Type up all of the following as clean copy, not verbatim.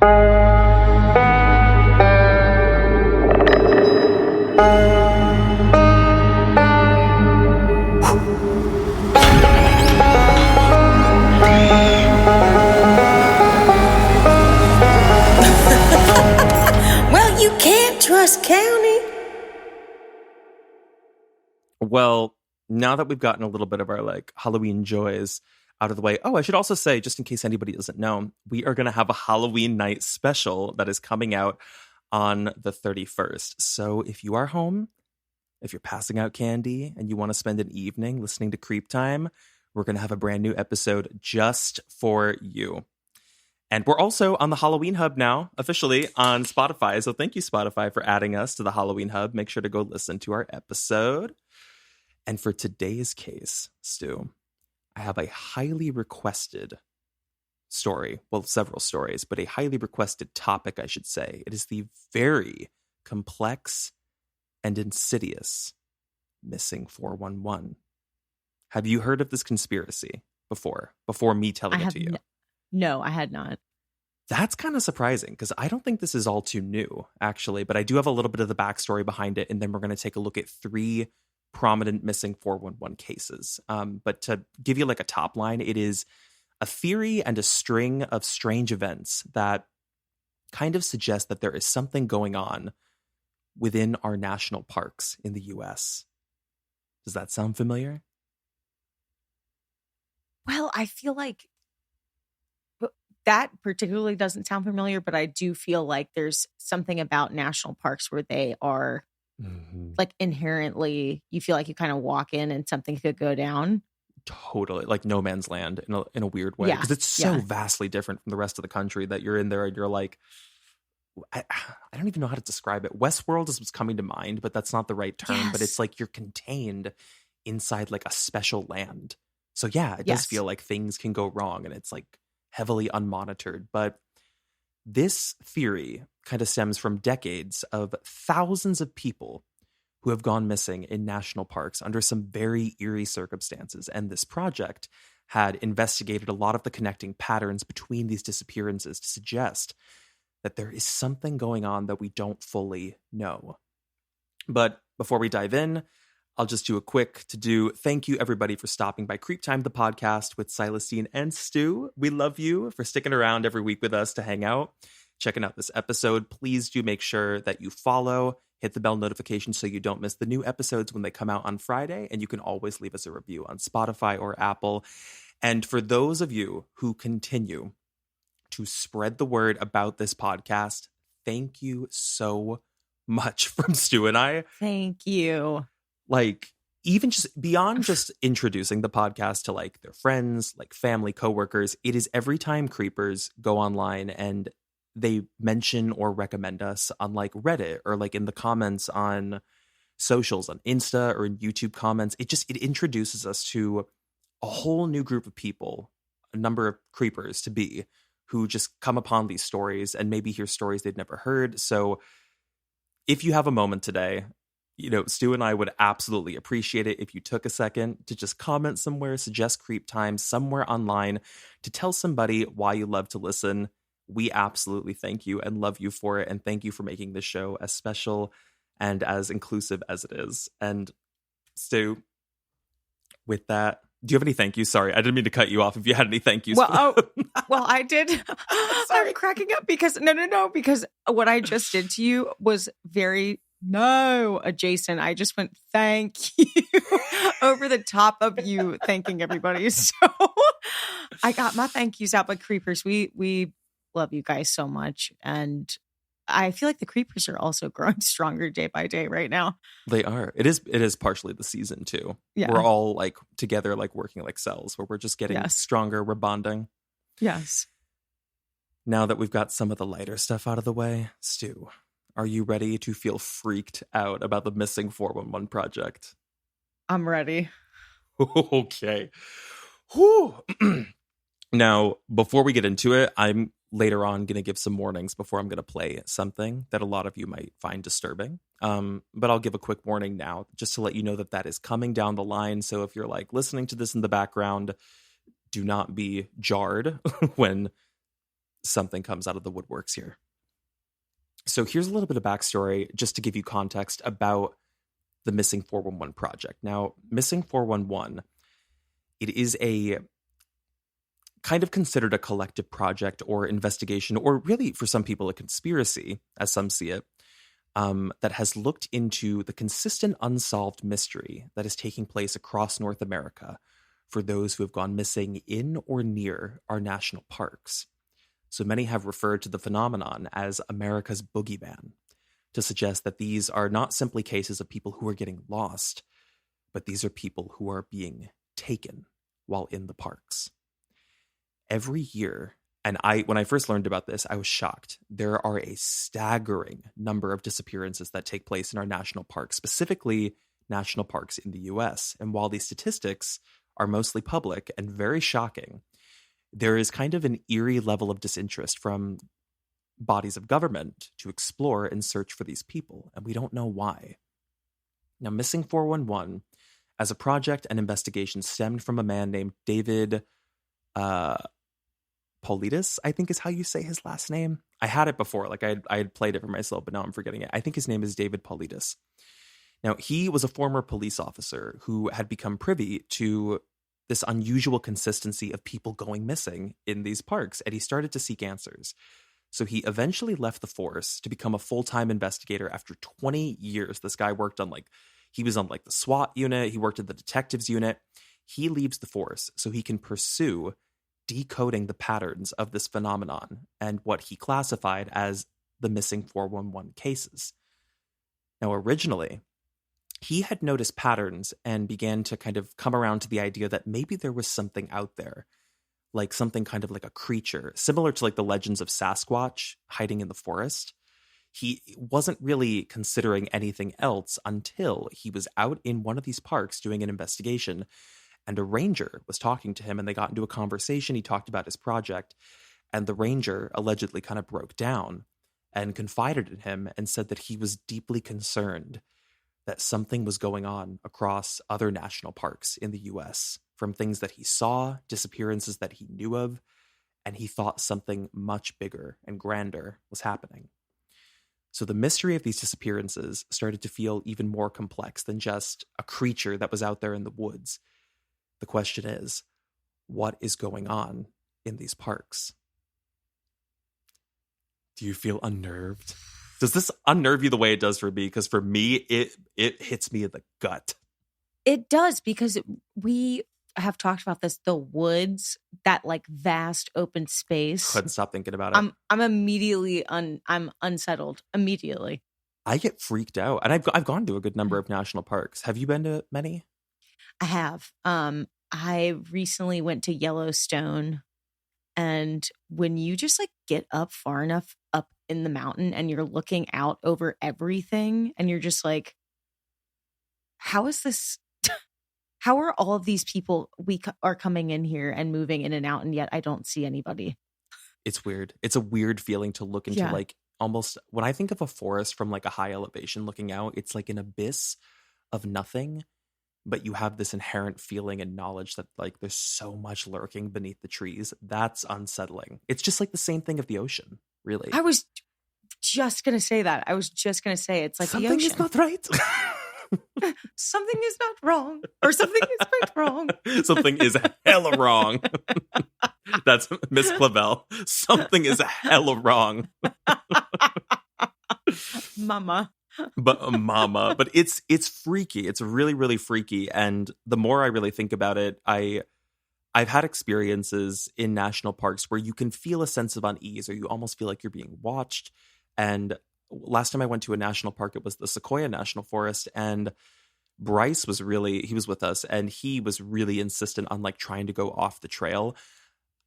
Well, you can't trust County. Well, now that we've gotten a little bit of our like Halloween joys out of the way. Oh, I should also say, just in case anybody doesn't know, we are going to have a Halloween night special that is coming out on the 31st. So if you are home, if you're passing out candy and you want to spend an evening listening to CreepTime, we're going to have a brand new episode just for you. And we're also on the Halloween Hub now, officially on Spotify. So thank you, Spotify, for adding us to the Halloween Hub. Make sure to go listen to our episode. And for today's case, Stu, I have a highly requested story. Well, several stories, but a highly requested topic, I should say. It is the very complex and insidious missing 411. Have you heard of this conspiracy before me telling it to you? No, I had not. That's kind of surprising because I don't think this is all too new, actually. But I do have a little bit of the backstory behind it. And then we're going to take a look at 3 prominent missing 411 cases. But to give you like a top line, it is a theory and a string of strange events that kind of suggest that there is something going on within our national parks in the U.S. Does that sound familiar? Well, I feel like that particularly doesn't sound familiar, but I do feel like there's something about national parks where they are like inherently, you feel like you kind of walk in and something could go down. Totally. Like no man's land in a weird way. Because it's so vastly different from the rest of the country that you're in there and you're like, I don't even know how to describe it. Westworld is what's coming to mind, but that's not the right term. But it's like you're contained inside like a special land. So yeah, it does feel like things can go wrong and it's like heavily unmonitored. But this theory kind of stems from decades of thousands of people who have gone missing in national parks under some very eerie circumstances. And this project had investigated a lot of the connecting patterns between these disappearances to suggest that there is something going on that we don't fully know. But before we dive in, I'll just do a quick thank you everybody for stopping by CreepTime, the podcast with Celestine and Stu. We love you for sticking around every week with us to hang out, checking out this episode. Please do make sure that you follow, hit the bell notification so you don't miss the new episodes when they come out on Friday. And you can always leave us a review on Spotify or Apple. And for those of you who continue to spread the word about this podcast, thank you so much from Stu and I. Thank you. Like, even just beyond just introducing the podcast to like their friends, like family, coworkers, it is every time creepers go online and they mention or recommend us on like Reddit or like in the comments on socials, on Insta or in YouTube comments. It introduces us to a whole new group of people, a number of creepers to be, who just come upon these stories and maybe hear stories they've never heard. So if you have a moment today, you know, Stu and I would absolutely appreciate it if you took a second to just comment somewhere, suggest CreepTime somewhere online, to tell somebody why you love to listen. We absolutely thank you and love you for it. And thank you for making this show as special and as inclusive as it is. And Stu, with that, do you have any thank yous? Sorry, I didn't mean to cut you off if you had any thank yous. Well, I did. I'm cracking up because because what I just did to you was very adjacent. I just went, thank you, over the top of you thanking everybody. So I got my thank yous out, but creepers, we love you guys so much. And I feel like the creepers are also growing stronger day by day right now. They are. It is partially the season too. Yeah. We're all like together, like working like cells where we're just getting stronger. We're bonding. Yes. Now that we've got some of the lighter stuff out of the way, Stu, are you ready to feel freaked out about the missing 411 project? I'm ready. Okay. Whew. Now, before we get into it, I'm later on going to give some warnings before I'm going to play something that a lot of you might find disturbing. But I'll give a quick warning now just to let you know that that is coming down the line. So if you're like listening to this in the background, do not be jarred when something comes out of the woodworks here. So here's a little bit of backstory just to give you context about the Missing 411 project. Now, Missing 411, it is a kind of considered a collective project or investigation, or really for some people a conspiracy, as some see it, that has looked into the consistent unsolved mystery that is taking place across North America for those who have gone missing in or near our national parks. So many have referred to the phenomenon as America's boogeyman, to suggest that these are not simply cases of people who are getting lost, but these are people who are being taken while in the parks. Every year, and when I first learned about this, I was shocked. There are a staggering number of disappearances that take place in our national parks, specifically national parks in the US. And while these statistics are mostly public and very shocking, there is kind of an eerie level of disinterest from bodies of government to explore and search for these people, and we don't know why. Now, Missing 411, as a project and investigation, stemmed from a man named David Paulides, I think is how you say his last name. I had it before, like I had played it for myself, but now I'm forgetting it. I think his name is David Paulides. Now, he was a former police officer who had become privy to this unusual consistency of people going missing in these parks, and he started to seek answers. So he eventually left the force to become a full-time investigator after 20 years. This guy worked on he was on the SWAT unit. He worked at the detectives unit. He leaves the force so he can pursue decoding the patterns of this phenomenon and what he classified as the Missing 411 cases. Now, originally, he had noticed patterns and began to kind of come around to the idea that maybe there was something out there, like something kind of like a creature, similar to the legends of Sasquatch hiding in the forest. He wasn't really considering anything else until he was out in one of these parks doing an investigation, and a ranger was talking to him, and they got into a conversation. He talked about his project, and the ranger allegedly kind of broke down and confided in him and said that he was deeply concerned that something was going on across other national parks in the US, from things that he saw, disappearances that he knew of, and he thought something much bigger and grander was happening. So the mystery of these disappearances started to feel even more complex than just a creature that was out there in the woods. The question is, what is going on in these parks? Do you feel unnerved? Does this unnerve you the way it does for me? Because for me, it hits me in the gut. It does, because we have talked about this, the woods, that vast open space. Couldn't stop thinking about it. I'm immediately I'm unsettled immediately. I get freaked out, and I've gone to a good number of national parks. Have you been to many? I have. I recently went to Yellowstone, and when you just get up far enough up in the mountain and you're looking out over everything, and you're just how is this? How are all of these people are coming in here and moving in and out, and yet I don't see anybody? It's weird. It's a weird feeling to look into, almost, when I think of a forest from a high elevation looking out, it's like an abyss of nothing, but you have this inherent feeling and knowledge that there's so much lurking beneath the trees. That's unsettling. It's just the same thing of the ocean, really. I was just going to say that. I was just going to say it's like something the ocean. Is not right. Something is not wrong, or something is quite wrong. Something is hella wrong. That's Miss Clavel. Something is hella wrong. Mama. But it's freaky. It's really, really freaky. And the more I really think about it, I've had experiences in national parks where you can feel a sense of unease, or you almost feel like you're being watched. And last time I went to a national park, it was the Sequoia National Forest, and Bryce he was with us, and he was really insistent on trying to go off the trail.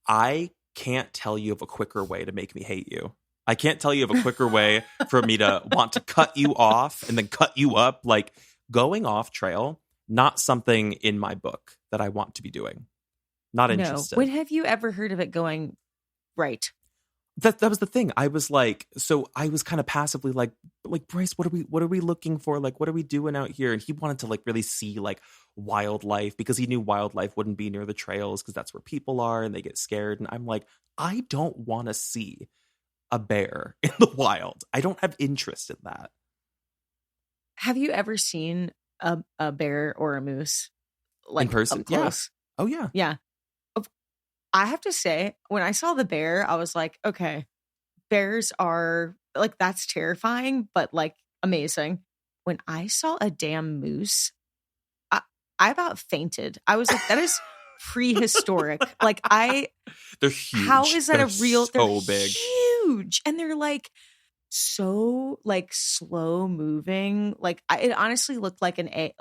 I can't tell you of a quicker way to make me hate you. I can't tell you of a quicker way for me to want to cut you off and then cut you up. Going off trail, not something in my book that I want to be doing. Not interested. When have you ever heard of it going right? that was the thing. I was like, so I was kind of passively like Bryce, what are we looking for? Like, what are we doing out here? And he wanted to like really see like wildlife because he knew wildlife wouldn't be near the trails because that's where people are and they get scared. And I'm like, I don't want to see a bear in the wild. I don't have interest in that. Have you ever seen a bear or a moose like in person? up close? Yeah. Oh yeah. Yeah. I have to say, when I saw the bear, I was like, okay, bears are like, that's terrifying, but like amazing. When I saw a damn moose, I about fainted. I was like, that is prehistoric. Like they're huge. How is that they're a real? So they're big, huge, and they're like so like slow moving. Like it honestly looked like a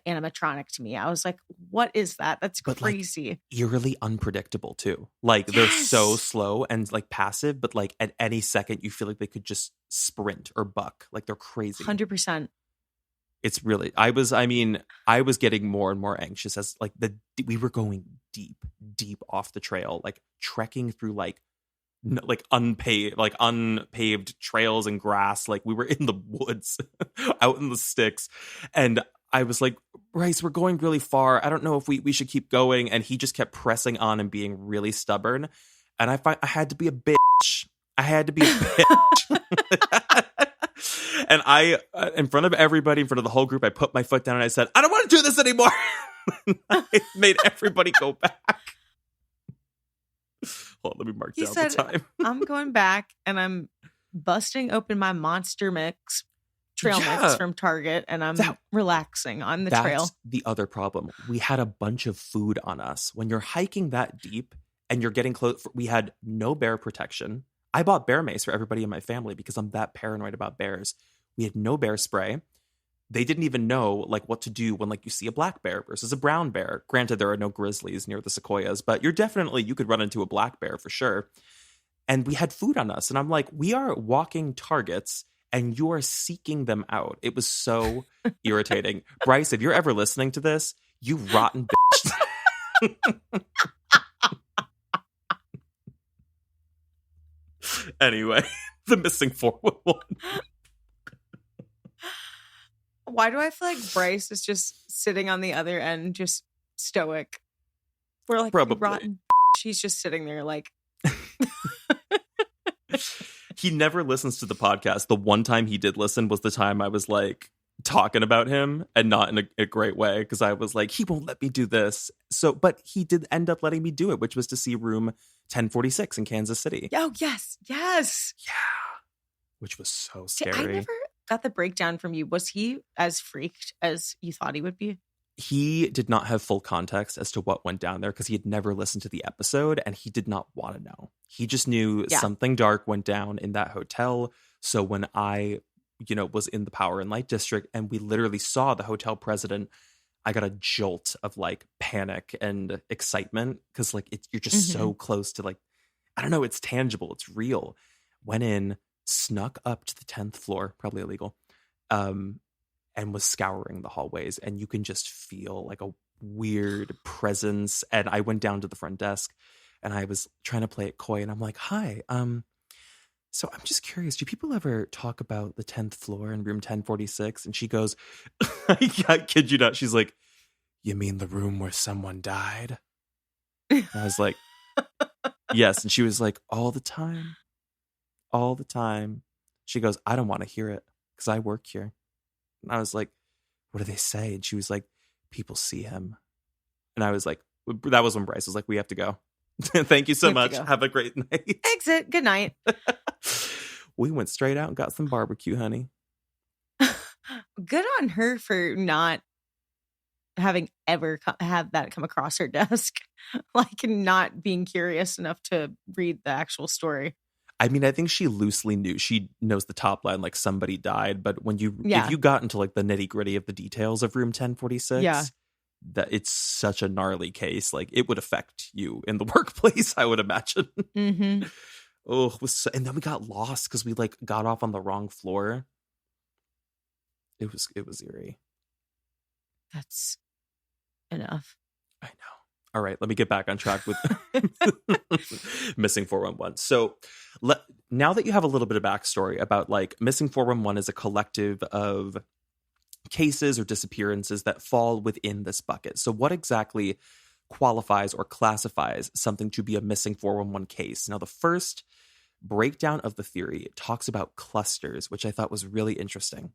animatronic to me. I was like, what is that? That's crazy. Like, eerily unpredictable too. Like they're so slow and like passive, but like at any second you feel like they could just sprint or buck. Like they're crazy. 100%. It's really, I was getting more and more anxious as like we were going deep off the trail, like trekking through like unpaved trails and grass. Like we were in the woods out in the sticks. And I was like, Bryce, we're going really far. I don't know if we should keep going. And he just kept pressing on and being really stubborn. And I had to be a bitch. And I, in front of everybody, in front of the whole group, I put my foot down and I said, I don't want to do this anymore. I made everybody go back. Hold on, let me mark down the time. I'm going back and I'm busting open my Monster Mix trail mix from Target and I'm relaxing on the trail. That's the other problem. We had a bunch of food on us. When you're hiking that deep and you're getting close, we had no bear protection. I bought bear mace for everybody in my family because I'm that paranoid about bears. We had no bear spray. They didn't even know like what to do when like you see a black bear versus a brown bear. Granted, there are no grizzlies near the sequoias, but you could run into a black bear for sure. And we had food on us. And I'm like, we are walking targets and you are seeking them out. It was so irritating. Bryce, if you're ever listening to this, you rotten bitch. Anyway, the missing 411. Why do I feel like Bryce is just sitting on the other end, just stoic? We're like, probably rotten. She's just sitting there like. He never listens to the podcast. The one time he did listen was the time I was like talking about him, and not in a great way, because I was like, he won't let me do this. So, but he did end up letting me do it, which was to see room 1046 in Kansas City. Oh, yes. Yes. Yeah. Which was so scary. I never got the breakdown from you. Was he as freaked as you thought he would be? He did not have full context as to what went down there because he had never listened to the episode and he did not want to know. He just knew something dark went down in that hotel. So when I, was in the Power and Light District and we literally saw the hotel president, I got a jolt of like panic and excitement because like you're just so close to like, I don't know, it's tangible, it's real. Went in, snuck up to the 10th floor, probably illegal, and was scouring the hallways, and you can just feel like a weird presence. And I went down to the front desk and I was trying to play it coy and I'm like, hi, so I'm just curious, do people ever talk about the 10th floor in room 1046? And she goes, I kid you not, she's like, you mean the room where someone died? And I was like, yes. And she was like, all the time. She goes, I don't want to hear it because I work here. And I was like, what do they say? And she was like, people see him. And I was like, that was when Bryce was like, we have to go. Thank you so much. Have a great night. Exit. Good night. We went straight out and got some barbecue, honey. Good on her for not having ever had that come across her desk. Like not being curious enough to read the actual story. I mean, I think she loosely knew. She knows the top line, like somebody died. But when if you got into like the nitty gritty of the details of room 1046, that it's such a gnarly case. Like it would affect you in the workplace, I would imagine. Mm-hmm. And then we got lost because we like got off on the wrong floor. It was eerie. That's enough. I know. All right, let me get back on track with Missing 411. So now that you have a little bit of backstory about like Missing 411 is a collective of cases or disappearances that fall within this bucket. So what exactly qualifies or classifies something to be a Missing 411 case? Now, the first breakdown of the theory talks about clusters, which I thought was really interesting.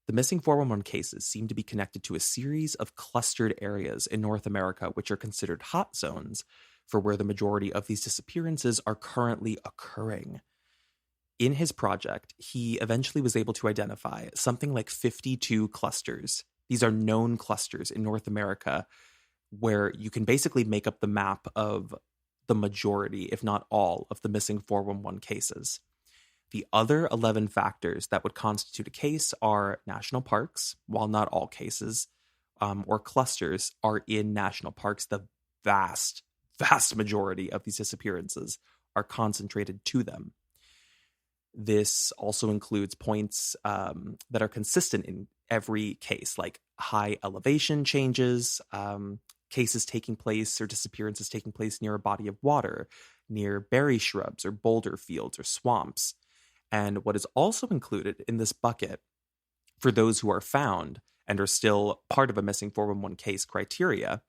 The Missing 411 cases seem to be connected to a series of clustered areas in North America, which are considered hot zones for where the majority of these disappearances are currently occurring. In his project, he eventually was able to identify something like 52 clusters. These are known clusters in North America where you can basically make up the map of the majority, if not all, of the Missing 411 cases. The other 11 factors that would constitute a case are national parks, while not all cases or clusters are in national parks. The vast majority of these disappearances are concentrated to them. This also includes points that are consistent in every case, like high elevation changes, cases taking place or disappearances taking place near a body of water, near berry shrubs or boulder fields or swamps. And what is also included in this bucket for those who are found and are still part of a Missing 411 case criteria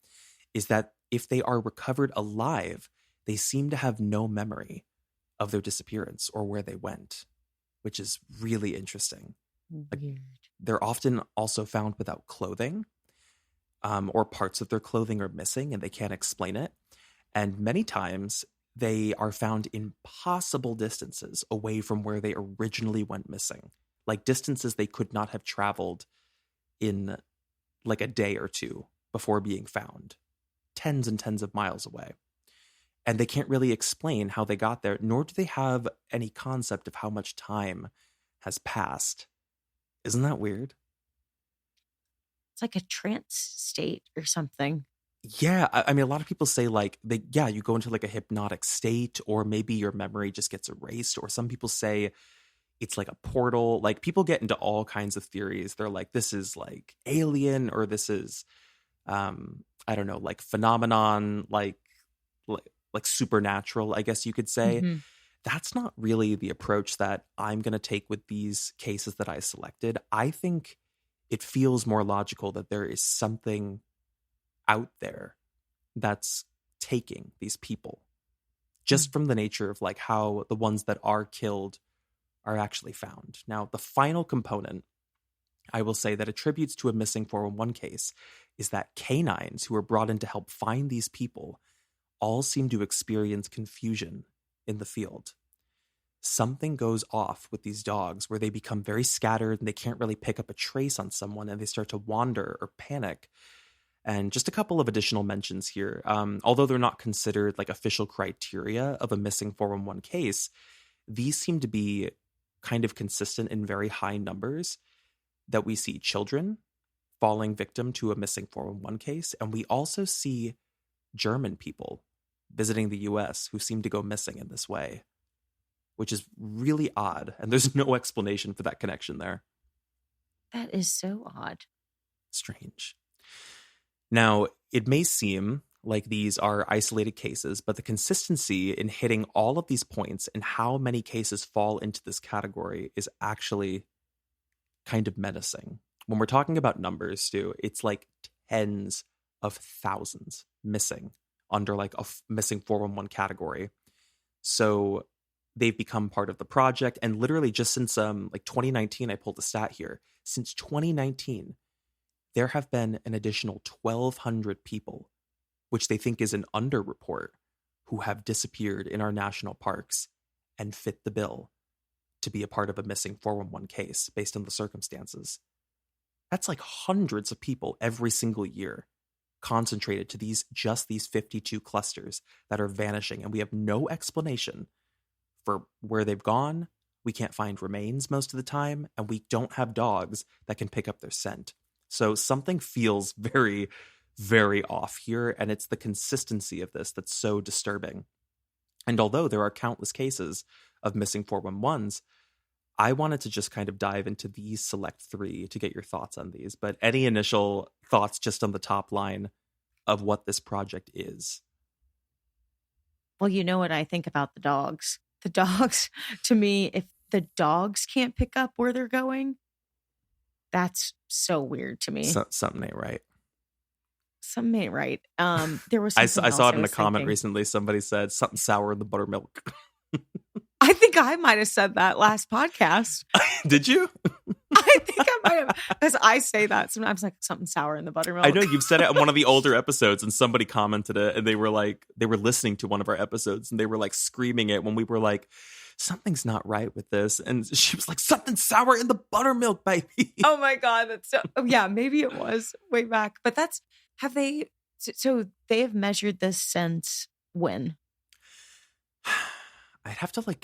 is that if they are recovered alive, they seem to have no memory of their disappearance or where they went, which is really interesting. Like, they're often also found without clothing, or parts of their clothing are missing and they can't explain it. And many times they are found impossible distances away from where they originally went missing, like distances they could not have traveled in like a day or two before being found, tens and tens of miles away. And they can't really explain how they got there, nor do they have any concept of how much time has passed. Isn't that weird? It's like a trance state or something. Yeah, I mean, a lot of people say like you go into like a hypnotic state, or maybe your memory just gets erased, or some people say it's like a portal. Like, people get into all kinds of theories. They're like, this is like alien, or this is I don't know, like phenomenon, like supernatural, I guess you could say. Mm-hmm. That's not really the approach that I'm going to take with these cases that I selected. I think it feels more logical that there is something out there that's taking these people, just from the nature of like how the ones that are killed are actually found. Now, the final component I will say that attributes to a Missing 411 case is that canines who were brought in to help find these people all seem to experience confusion in the field. Something goes off with these dogs where they become very scattered and they can't really pick up a trace on someone, and they start to wander or panic. And just a couple of additional mentions here. Although they're not considered like official criteria of a Missing 411 case, these seem to be kind of consistent in very high numbers, that we see children falling victim to a Missing 411 case. And we also see German people visiting the US who seem to go missing in this way, which is really odd. And there's no explanation for that connection there. That is so odd. Strange. Now, it may seem like these are isolated cases, but the consistency in hitting all of these points and how many cases fall into this category is actually kind of menacing. When we're talking about numbers, Stu, it's like tens of thousands missing under like a Missing 411 category. So they've become part of the project. And literally just since like 2019, I pulled a stat here. Since 2019, there have been an additional 1,200 people, which they think is an underreport, who have disappeared in our national parks and fit the bill to be a part of a Missing 411 case based on the circumstances. That's like hundreds of people every single year concentrated to these 52 clusters that are vanishing, and we have no explanation for where they've gone. We can't find remains most of the time, and we don't have dogs that can pick up their scent. So something feels very, very off here, and it's the consistency of this that's so disturbing. And although there are countless cases of Missing 411s, I wanted to just kind of dive into these select three to get your thoughts on these. But any initial thoughts just on the top line of what this project is. Well, you know what I think about the dogs. The dogs, to me, if the dogs can't pick up where they're going, that's so weird to me. Something ain't right. Something ain't right. There was I something saw it in a was comment thinking. recently. Somebody said something sour in the buttermilk. I think I might have said that last podcast. Did you? I think I might have, because I say that sometimes, like something sour in the buttermilk. I know you've said it on one of the older episodes, and somebody commented it, and they were listening to one of our episodes, and they were like screaming it when we were like, something's not right with this, and she was like, something sour in the buttermilk, baby. Oh my god, that's so. Oh yeah, maybe it was way back, but so they have measured this since when? I'd have to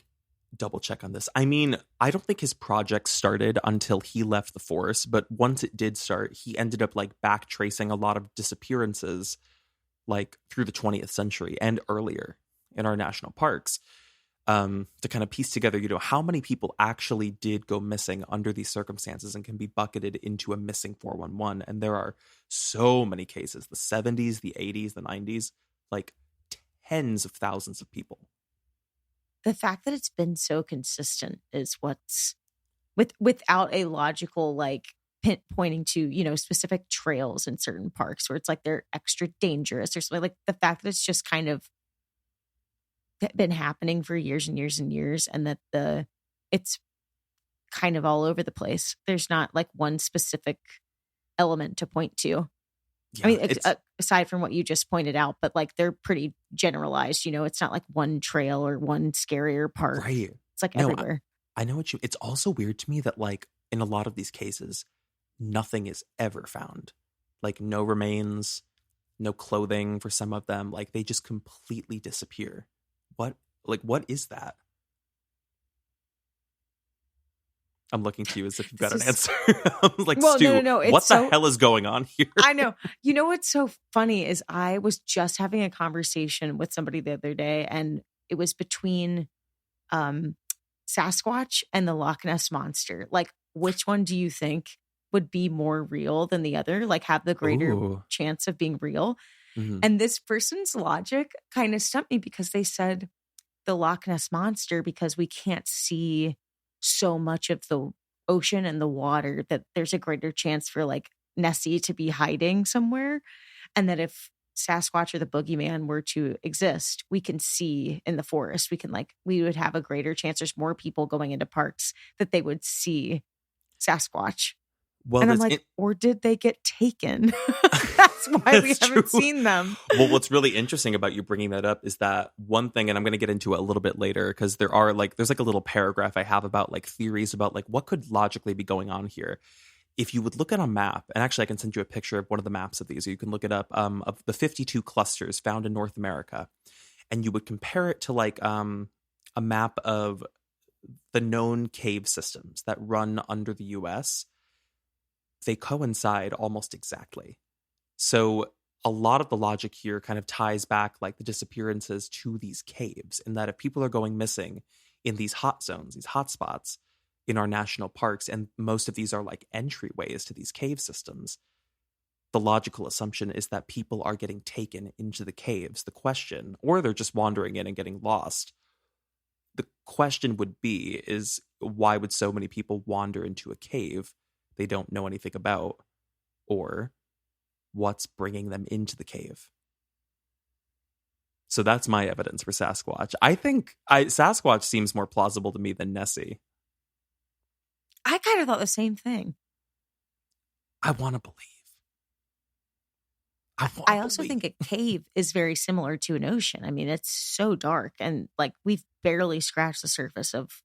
double check on this. I mean, I don't think his project started until he left the force, but once it did start, he ended up back tracing a lot of disappearances through the 20th century and earlier in our national parks, to kind of piece together, how many people actually did go missing under these circumstances and can be bucketed into a missing 411. And there are so many cases, the 70s, the 80s, the 90s, tens of thousands of people. The fact that it's been so consistent is what's without a logical pointing to specific trails in certain parks where it's they're extra dangerous or something. The fact that it's just kind of been happening for years and years and years, and that it's kind of all over the place. There's not one specific element to point to. Yeah, I mean, aside from what you just pointed out, but they're pretty generalized. It's not one trail or one scarier park. Right. It's everywhere. I know what it's also weird to me that in a lot of these cases, nothing is ever found. No remains, no clothing for some of them. They just completely disappear. What is that? I'm looking to you as if you've got an answer. I'm well, Stu, no. What the hell is going on here? I know. You know what's so funny is I was just having a conversation with somebody the other day, and it was between Sasquatch and the Loch Ness Monster. Which one do you think would be more real than the other? Have the greater chance of being real? Mm-hmm. And this person's logic kind of stumped me because they said the Loch Ness Monster because we can't see so much of the ocean and the water that there's a greater chance for Nessie to be hiding somewhere. And that if Sasquatch or the boogeyman were to exist, we can see in the forest, we would have a greater chance. There's more people going into parks that they would see Sasquatch. Well, and I'm or did they get taken? That's why we haven't seen them. Well, what's really interesting about you bringing that up is that one thing, and I'm going to get into it a little bit later, because there's a little paragraph I have about theories about what could logically be going on here. If you would look at a map, and actually I can send you a picture of one of the maps of these, or you can look it up, of the 52 clusters found in North America, and you would compare it to a map of the known cave systems that run under the US. They coincide almost exactly. So a lot of the logic here kind of ties back the disappearances to these caves, in that if people are going missing in these hot zones, these hot spots in our national parks, and most of these are entryways to these cave systems, the logical assumption is that people are getting taken into the caves. The question, or they're just wandering in and getting lost. The question would be is, why would so many people wander into a cave they don't know anything about, or what's bringing them into the cave? So that's my evidence for Sasquatch. I think Sasquatch seems more plausible to me than Nessie. I kind of thought the same thing. I want to believe. I also think a cave is very similar to an ocean. I mean, it's so dark, and we've barely scratched the surface of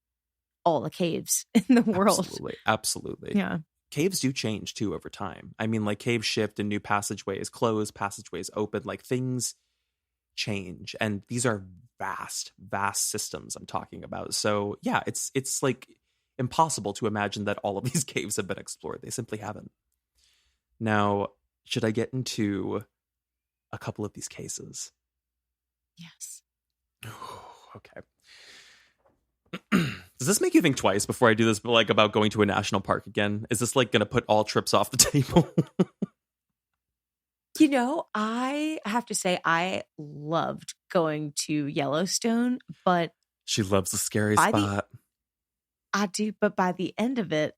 all the caves in the world. Absolutely. Yeah. Caves do change too over time. I mean, caves shift and new passageways close, passageways open, things change. And these are vast systems I'm talking about. So yeah, it's impossible to imagine that all of these caves have been explored. They simply haven't. Now, should I get into a couple of these cases? Yes. Okay. Does this make you think twice before I do this, about going to a national park again? Is this going to put all trips off the table? I have to say I loved going to Yellowstone, but She loves the scary spot. I do, but by the end of it,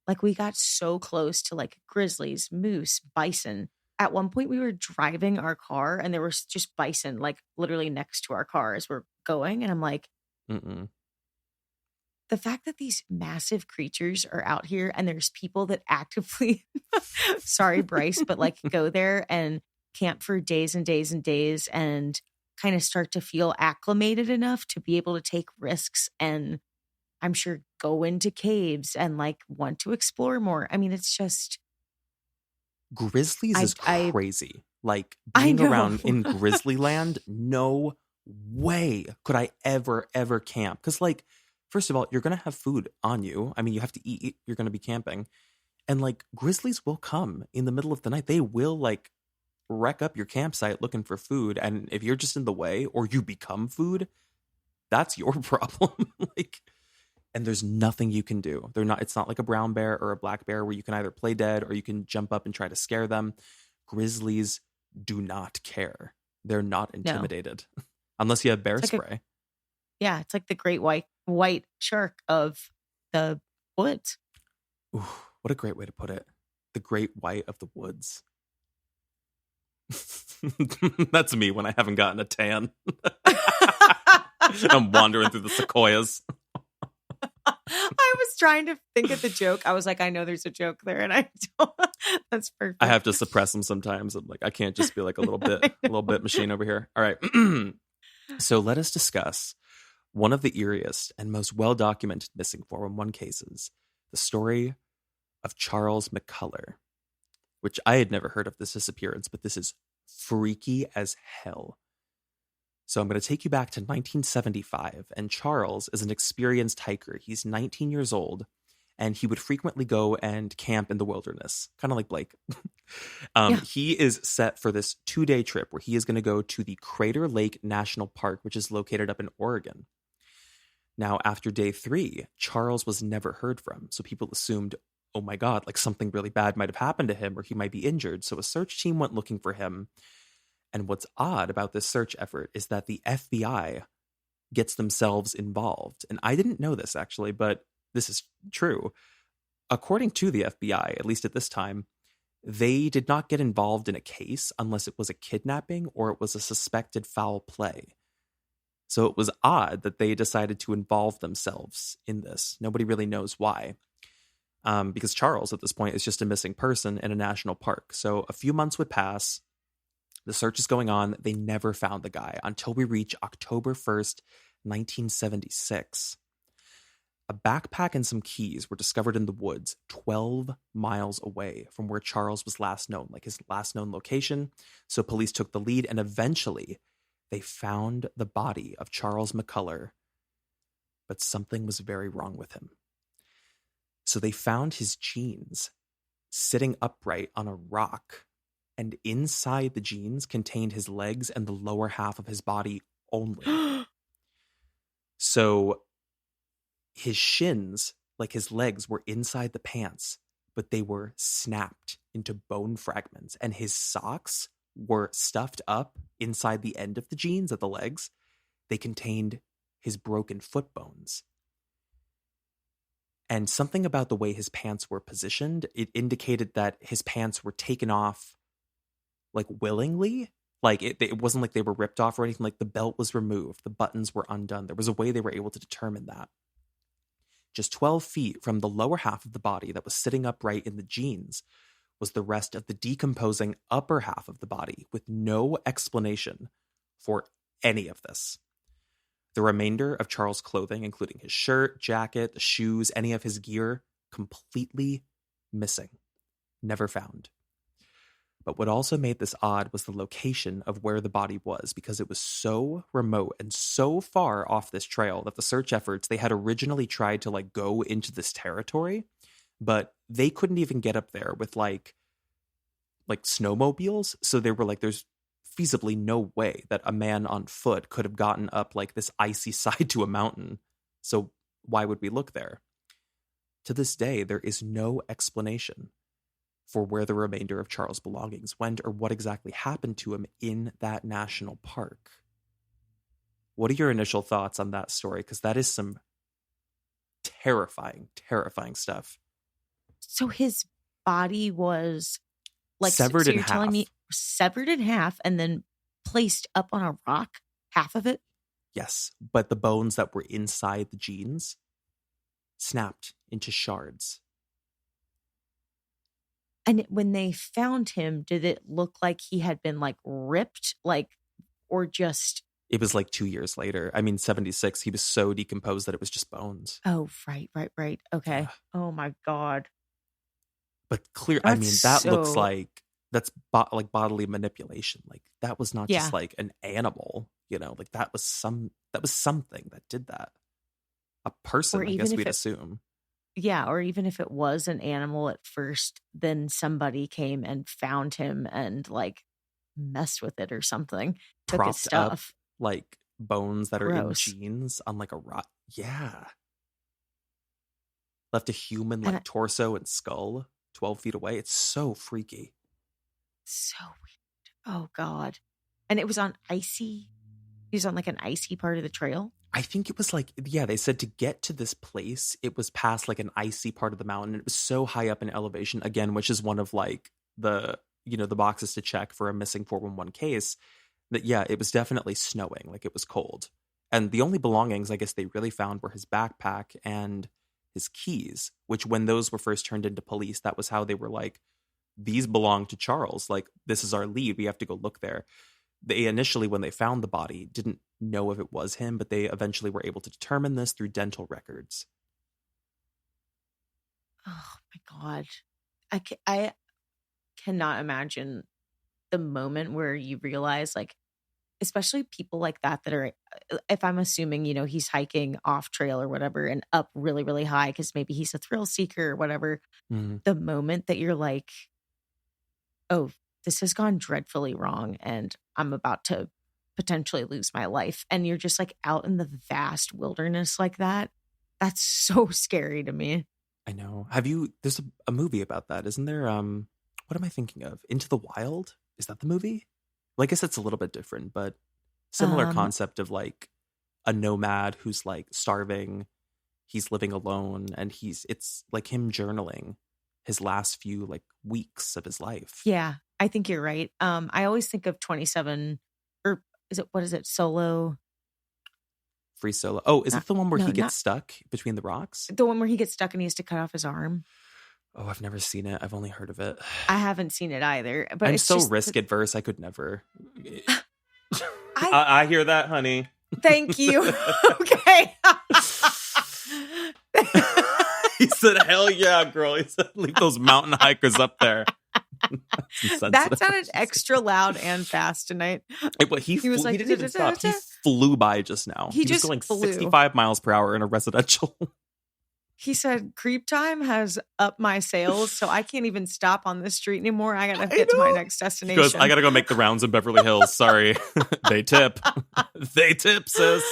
like we got so close to like grizzlies, moose, bison. At one point we were driving our car and there was just bison like literally next to our car as we're going. And I'm like, Mm-mm. the fact that these massive creatures are out here and there's people that actively, sorry, Bryce, but like go there and camp for days and days and days and kind of start to feel acclimated enough to be able to take risks and I'm sure go into caves and like want to explore more. I mean, it's just Grizzlies is crazy. Like I being know. around in grizzly land, no way could I ever camp. Because like, first of all, you're going to have food on you. I mean, you have to eat. You're going to be camping. And like grizzlies will come in the middle of the night. They will like wreck up your campsite looking for food. And if you're just in the way or you become food, that's your problem. Like, and there's nothing you can do. It's not like a brown bear or a black bear where you can either play dead or you can jump up and try to scare them. Grizzlies do not care. They're not intimidated. No. Unless you have bear spray. It's like the great white shark of the woods. Ooh, what a great way to put it. The great white of the woods. That's me when I haven't gotten a tan. I'm wandering through the sequoias. I was trying to think of the joke. I was like, I know there's a joke there, and I don't. That's perfect. I have to suppress them sometimes. I'm like, I can't just be like a little bit machine over here. All right. So let us discuss one of the eeriest and most well-documented missing 411 cases, the story of Charles McCullar, which I had never heard of this disappearance, but this is freaky as hell. So I'm going to take you back to 1975, and Charles is an experienced hiker. He's 19 years old, and he would frequently go and camp in the wilderness, kind of like Blake. He is set for this 2-day trip where he is going to go to the Crater Lake National Park, which is located up in Oregon. Now, after day 3, Charles was never heard from, so people assumed, oh my God, like something really bad might have happened to him or he might be injured. So a search team went looking for him. And what's odd about this search effort is that the FBI gets themselves involved. And I didn't know this actually, but this is true. According to the FBI, at least at this time, they did not get involved in a case unless it was a kidnapping or it was a suspected foul play. So it was odd that they decided to involve themselves in this. Nobody really knows why. Because Charles at this point is just a missing person in a national park. So a few months would pass. The search is going on. They never found the guy until we reach October 1st, 1976. A backpack and some keys were discovered in the woods 12 miles away from where Charles was last known, like his last known location. So police took the lead and eventually they found the body of Charles McCullar. But something was very wrong with him. So they found his jeans sitting upright on a rock. And inside the jeans contained his legs and the lower half of his body only. So his shins, like his legs, were inside the pants, but they were snapped into bone fragments. And his socks were stuffed up inside the end of the jeans at the legs. They contained his broken foot bones. And something about the way his pants were positioned, it indicated that his pants were taken off like willingly. Like it wasn't like they were ripped off or anything. Like the belt was removed, the buttons were undone. There was a way they were able to determine that. Just 12 feet from the lower half of the body that was sitting upright in the jeans was the rest of the decomposing upper half of the body with no explanation for any of this. The remainder of Charles' clothing, including his shirt, jacket, the shoes, any of his gear, completely missing. Never found. But what also made this odd was the location of where the body was, because it was so remote and so far off this trail that the search efforts, they had originally tried to like go into this territory, but they couldn't even get up there with like snowmobiles. So they were like, there's feasibly no way that a man on foot could have gotten up like this icy side to a mountain. So why would we look there? To this day, there is no explanation for where the remainder of Charles' belongings went or what exactly happened to him in that national park. What are your initial thoughts on that story? Because that is some terrifying, terrifying stuff. So his body was like severed so in you're half. telling me severed in half and then placed up on a rock, half of it? Yes, but the bones that were inside the jeans snapped into shards. And when they found him, did it look like he had been like ripped, like, or just? It was like 2 years later. I mean, 76, he was so decomposed that it was just bones. Oh, right. Okay. Yeah. Oh my God. But clear, I mean, that looks like, that's like bodily manipulation. Like that was not just like an animal, you know, like that was something that did that. A person, I guess we'd assume. Yeah, or even if it was an animal at first, then somebody came and found him and like messed with it or something. Took his stuff. Up, like bones that are in jeans on like a rock. Yeah. Left a human like torso and skull 12 feet away. It's so freaky. So weird. Oh God. And it was on icy. He was on like an icy part of the trail. I think it was like, yeah, they said to get to this place, it was past like an icy part of the mountain. It was so high up in elevation, again, which is one of like the, you know, the boxes to check for a missing 411 case, that, yeah, it was definitely snowing. Like it was cold. And the only belongings I guess they really found were his backpack and his keys, which when those were first turned into police, that was how they were like, these belong to Charles. Like, this is our lead. We have to go look there. They initially, when they found the body, didn't know if it was him, but they eventually were able to determine this through dental records. Oh my God. I cannot imagine the moment where you realize, like, especially people like that are, if I'm assuming, you know, he's hiking off trail or whatever and up really, really high because maybe he's a thrill seeker or whatever. Mm-hmm. The moment that you're like, oh, this has gone dreadfully wrong and I'm about to potentially lose my life. And you're just like out in the vast wilderness like that. That's so scary to me. I know. There's a movie about that, isn't there? What am I thinking of? Into the Wild? Is that the movie? Well, I guess it's a little bit different, but similar concept of like a nomad who's like starving. He's living alone and it's like him journaling his last few like weeks of his life. Yeah, I think you're right. I always think of 27 or what is it? Solo? Free Solo. Oh, is it the one where he gets stuck between the rocks? The one where he gets stuck and he has to cut off his arm. Oh, I've never seen it. I've only heard of it. I haven't seen it either. But I'm so risk adverse. I could never. I hear that, honey. Thank you. Okay. He said, hell yeah, girl. He said, leave those mountain hikers up there. That sounded extra loud and fast tonight. He didn't even stop. He flew by just now. He was going 65 miles per hour in a residential. He said, CreepTime has upped my sales, so I can't even stop on this street anymore. I got to get to my next destination. He goes, I got to go make the rounds in Beverly Hills. Sorry. They tip. They tip, sis.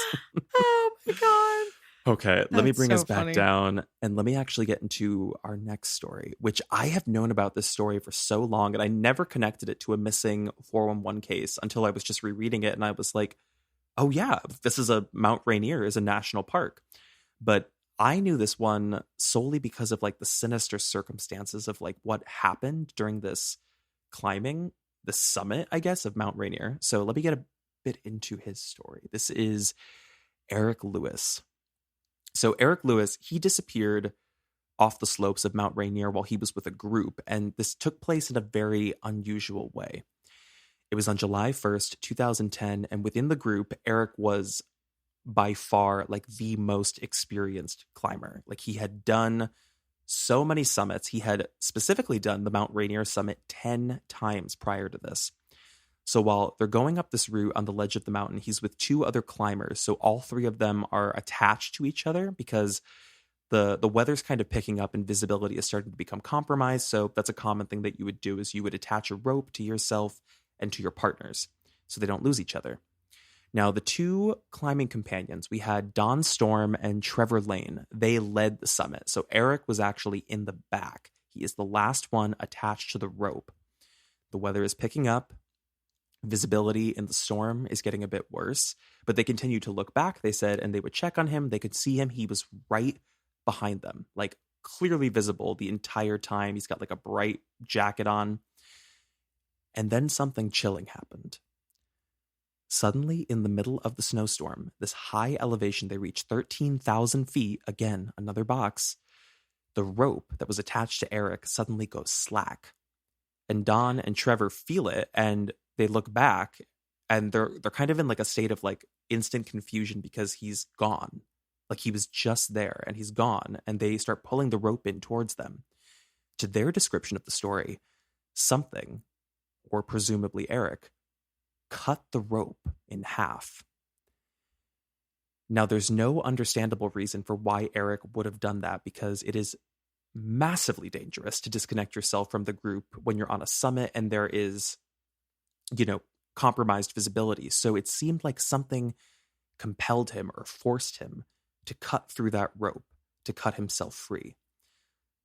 Oh, my God. Okay, let me bring us back down and let me actually get into our next story, which I have known about this story for so long and I never connected it to a missing 411 case until I was just rereading it and I was like, oh yeah, this is Mount Rainier is a national park. But I knew this one solely because of like the sinister circumstances of like what happened during this climbing, the summit, I guess, of Mount Rainier. So let me get a bit into his story. This is Eric Lewis. So Eric Lewis, he disappeared off the slopes of Mount Rainier while he was with a group, and this took place in a very unusual way. It was on July 1st, 2010, and within the group, Eric was by far like the most experienced climber. Like he had done so many summits. He had specifically done the Mount Rainier summit 10 times prior to this. So while they're going up this route on the ledge of the mountain, he's with two other climbers. So all three of them are attached to each other because the weather's kind of picking up and visibility is starting to become compromised. So that's a common thing that you would do is you would attach a rope to yourself and to your partners so they don't lose each other. Now, the two climbing companions, we had Don Storm and Trevor Lane. They led the summit. So Eric was actually in the back. He is the last one attached to the rope. The weather is picking up. Visibility in the storm is getting a bit worse, but they continue to look back, they said, and they would check on him. They could see him. He was right behind them, like clearly visible the entire time. He's got like a bright jacket on. And then something chilling happened. Suddenly, in the middle of the snowstorm, this high elevation, they reached 13,000 feet, again, another box. The rope that was attached to Eric suddenly goes slack. And Don and Trevor feel it, and they look back, and they're kind of in like a state of like instant confusion because he's gone. Like he was just there and he's gone, and they start pulling the rope in towards them. To their description of the story, something, or presumably Eric, cut the rope in half. Now, there's no understandable reason for why Eric would have done that, because it is massively dangerous to disconnect yourself from the group when you're on a summit and there is, compromised visibility. So it seemed like something compelled him or forced him to cut through that rope, to cut himself free.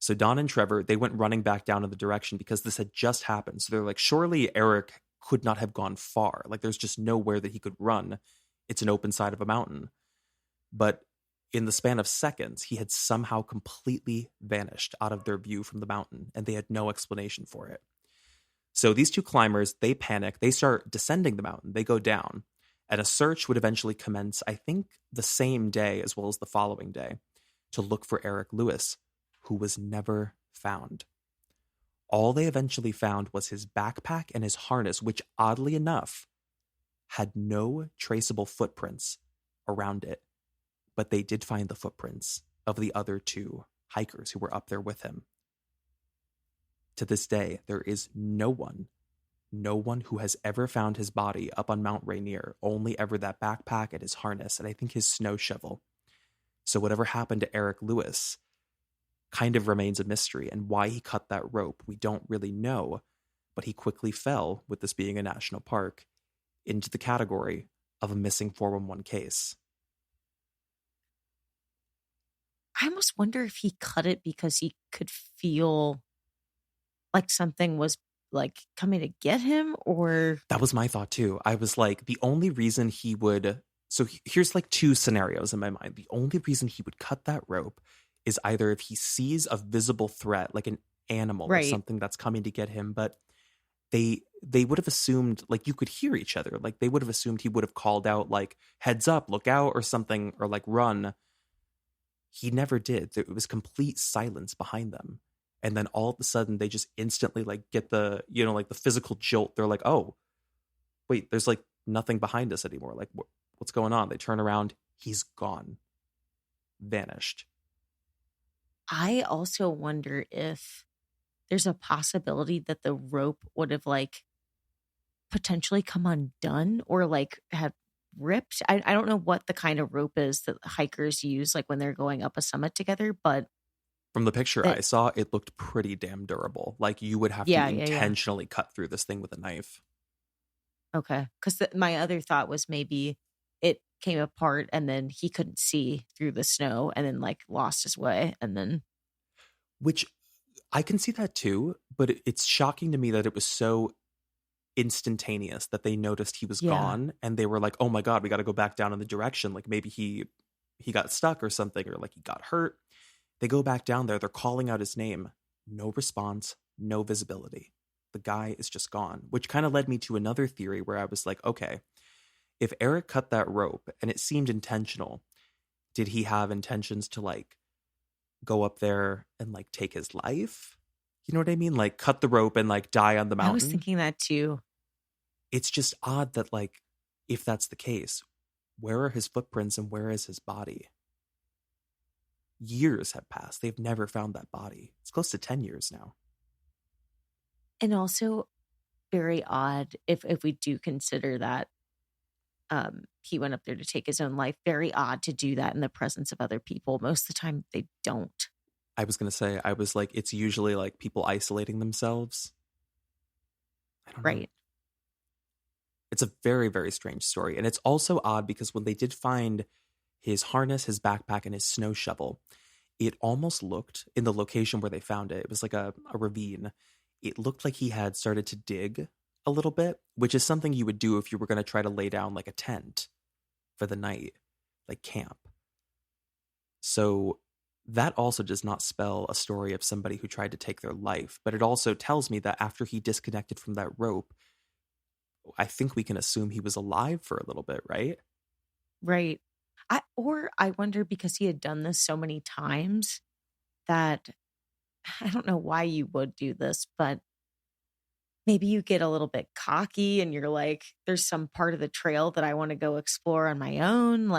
So Don and Trevor, they went running back down in the direction because this had just happened. So they're like, surely Eric could not have gone far. Like there's just nowhere that he could run. It's an open side of a mountain. But in the span of seconds, he had somehow completely vanished out of their view from the mountain, and they had no explanation for it. So these two climbers, they panic. They start descending the mountain. They go down, and a search would eventually commence, I think, the same day as well as the following day, to look for Eric Lewis, who was never found. All they eventually found was his backpack and his harness, which, oddly enough, had no traceable footprints around it. But they did find the footprints of the other two hikers who were up there with him. To this day, there is no one who has ever found his body up on Mount Rainier, only ever that backpack and his harness, and I think his snow shovel. So whatever happened to Eric Lewis kind of remains a mystery, and why he cut that rope, we don't really know, but he quickly fell, with this being a national park, into the category of a missing 411 case. I almost wonder if he cut it because he could feel like something was like coming to get him, or... That was my thought too. I was like, the only reason he would... So here's like two scenarios in my mind. The only reason he would cut that rope is either if he sees a visible threat, like an animal or something that's coming to get him. But they would have assumed, like, you could hear each other. Like, they would have assumed he would have called out, like, heads up, look out, or something, or like, run. He never did. It was complete silence behind them. And then all of a sudden, they just instantly, like, get the, like the physical jolt. They're like, oh, wait, there's like nothing behind us anymore. Like, what's going on? They turn around. He's gone. Vanished. I also wonder if there's a possibility that the rope would have, like, potentially come undone or, like, had ripped. I don't know what the kind of rope is that hikers use, like, when they're going up a summit together, but from the picture I saw, it looked pretty damn durable. Like, you would have to intentionally cut through this thing with a knife. Okay. Because my other thought was maybe it came apart and then he couldn't see through the snow and then, like, lost his way. And then... Which I can see that too, but it's shocking to me that it was so instantaneous that they noticed he was gone, and they were like, oh my God, we got to go back down in the direction. Like, maybe he got stuck or something, or like he got hurt. They go back down there. They're calling out his name. No response, no visibility. The guy is just gone, which kind of led me to another theory where I was like, okay, if Eric cut that rope and it seemed intentional, did he have intentions to, like, go up there and, like, take his life? You know what I mean? Like, cut the rope and, like, die on the mountain. I was thinking that too. It's just odd that, like, if that's the case, where are his footprints and where is his body? Years have passed. They've never found that body. It's close to 10 years now. And also very odd if we do consider that he went up there to take his own life. Very odd to do that in the presence of other people. Most of the time they don't. I was going to say, I was like, it's usually like people isolating themselves. I don't know. Right. It's a very, very strange story. And it's also odd because when they did find his harness, his backpack, and his snow shovel, it almost looked, in the location where they found it, it was like a ravine. It looked like he had started to dig a little bit, which is something you would do if you were going to try to lay down like a tent for the night, like camp. So that also does not spell a story of somebody who tried to take their life, but it also tells me that after he disconnected from that rope, I think we can assume he was alive for a little bit, right? Right. I wonder, because he had done this so many times, that I don't know why you would do this, but maybe you get a little bit cocky and you're like, there's some part of the trail that I want to go explore on my own.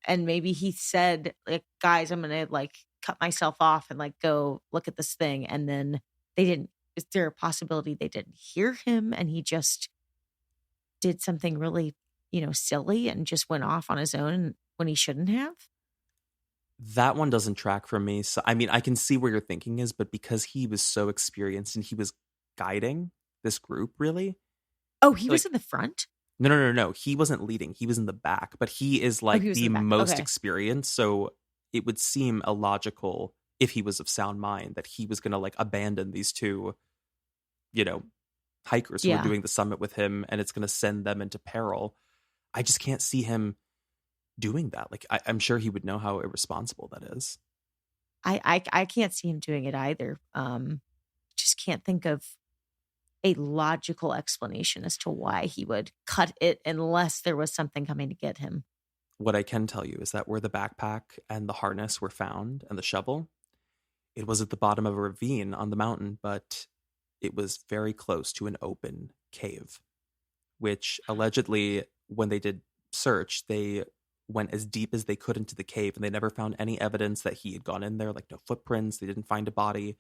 And maybe he said, like, guys, I'm going to like cut myself off and like go look at this thing. And then is there a possibility they didn't hear him and he just did something really, silly and just went off on his own when he shouldn't have? That one doesn't track for me. So, I mean, I can see where your thinking is, but because he was so experienced and he was guiding this group, really. Oh, he was in the front? No. He wasn't leading. He was in the back, but he is like the most experienced. So it would seem illogical, if he was of sound mind, that he was going to like abandon these two, hikers who were doing the summit with him, and it's going to send them into peril. I just can't see him doing that. Like, I'm sure he would know how irresponsible that is. I can't see him doing it either. Just can't think of a logical explanation as to why he would cut it unless there was something coming to get him. What I can tell you is that where the backpack and the harness were found and the shovel, it was at the bottom of a ravine on the mountain, but it was very close to an open cave, which allegedly, when they did search, they went as deep as they could into the cave, and they never found any evidence that he had gone in there, like no footprints. They didn't find a body,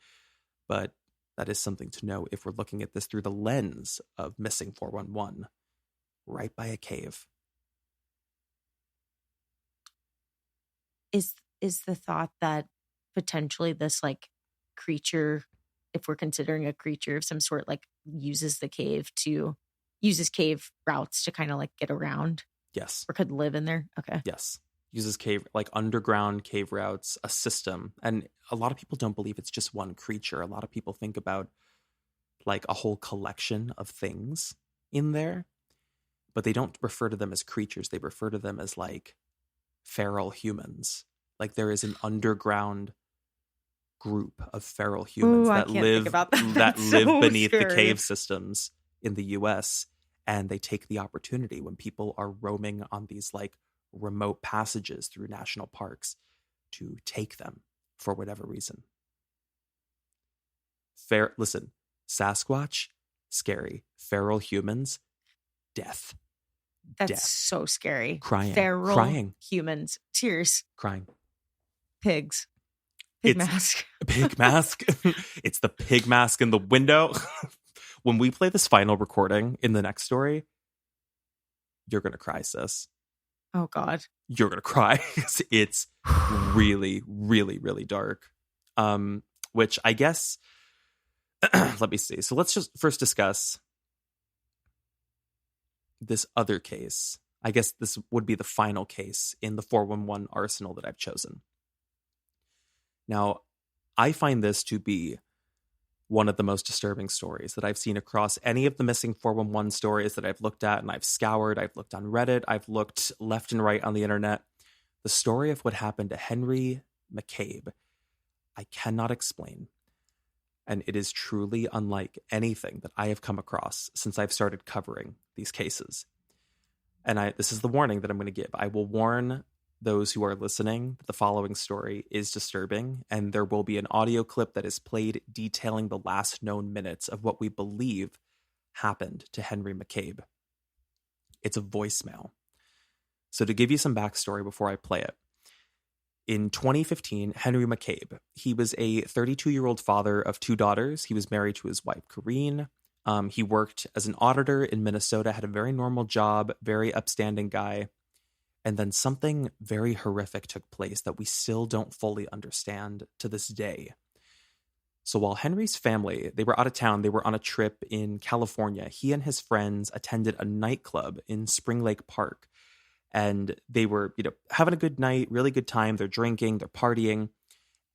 but that is something to know if we're looking at this through the lens of Missing 411, right by a cave. Is the thought that potentially this like creature, if we're considering a creature of some sort, like uses cave routes to kind of like get around? Yes. Or could live in there? Okay. Yes. Uses cave, like underground cave routes, a system. And a lot of people don't believe it's just one creature. A lot of people think about like a whole collection of things in there, but they don't refer to them as creatures. They refer to them as like feral humans. Like there is an underground group of feral humans that live beneath the cave systems in the US, and they take the opportunity when people are roaming on these like remote passages through national parks to take them for whatever reason. Listen, Sasquatch, scary. Feral humans, death. That's death. So scary. Crying. Humans, tears. Crying. Pigs. Pig mask. Pig mask. It's the pig mask in the window. When we play this final recording in the next story, you're going to cry, sis. Oh, God. You're going to cry. It's really, really, really dark. Which I guess, let me see. So let's just first discuss this other case. I guess this would be the final case in the 411 arsenal that I've chosen. Now, I find this to be one of the most disturbing stories that I've seen across any of the missing 411 stories that I've looked at, and I've scoured. I've looked on Reddit. I've looked left and right on the internet. The story of what happened to Henry McCabe, I cannot explain. And it is truly unlike anything that I have come across since I've started covering these cases. And this is the warning that I'm going to give. I will warn those who are listening that the following story is disturbing, and there will be an audio clip that is played detailing the last known minutes of what we believe happened to Henry McCabe. It's a voicemail. So to give you some backstory before I play it, in 2015, Henry McCabe, he was a 32-year-old father of 2 daughters. He was married to his wife, Corrine. He worked as an auditor in Minnesota, had a very normal job, very upstanding guy. And then something very horrific took place that we still don't fully understand to this day. So while Henry's family, they were out of town, they were on a trip in California, he and his friends attended a nightclub in Spring Lake Park. And they were, having a good night, really good time. They're drinking, they're partying.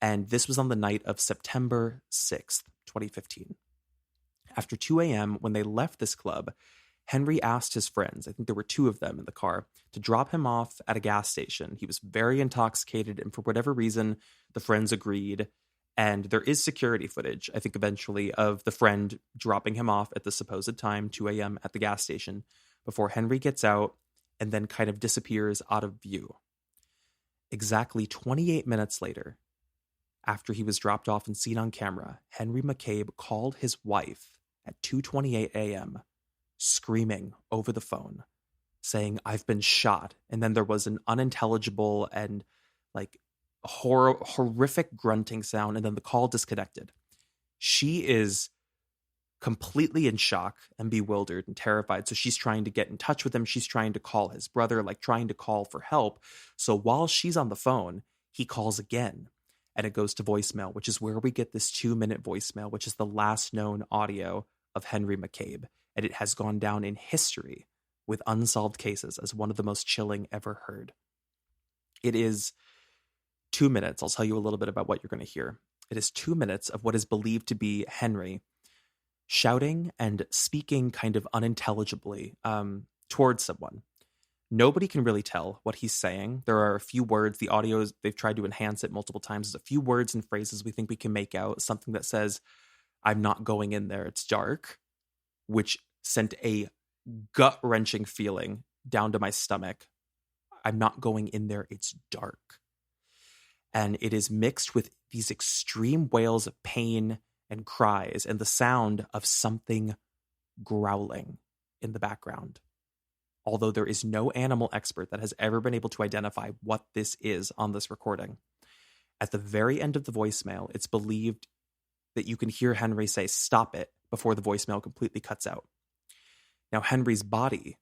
And this was on the night of September 6th, 2015. After 2 a.m., when they left this club, Henry asked his friends, I think there were two of them in the car, to drop him off at a gas station. He was very intoxicated, and for whatever reason, the friends agreed. And there is security footage, I think eventually, of the friend dropping him off at the supposed time, 2 a.m. at the gas station, before Henry gets out and then kind of disappears out of view. Exactly 28 minutes later, after he was dropped off and seen on camera, Henry McCabe called his wife at 2:28 a.m., screaming over the phone, saying, "I've been shot." And then there was an unintelligible and like horrific grunting sound, and then the call disconnected. She is completely in shock and bewildered and terrified. So she's trying to get in touch with him. She's trying to call his brother, like trying to call for help. So while she's on the phone, he calls again, and it goes to voicemail, which is where we get this 2-minute voicemail, which is the last known audio of Henry McCabe. And it has gone down in history with unsolved cases as one of the most chilling ever heard. It is 2 minutes. I'll tell you a little bit about what you're going to hear. It is 2 minutes of what is believed to be Henry shouting and speaking kind of unintelligibly towards someone. Nobody can really tell what he's saying. There are a few words. The audio, they've tried to enhance it multiple times. There's a few words and phrases we think we can make out. Something that says, "I'm not going in there, it's dark," which sent a gut-wrenching feeling down to my stomach. "I'm not going in there, it's dark." And it is mixed with these extreme wails of pain and cries and the sound of something growling in the background. Although there is no animal expert that has ever been able to identify what this is on this recording. At the very end of the voicemail, it's believed that you can hear Henry say, "Stop it," before the voicemail completely cuts out. Now, Henry's body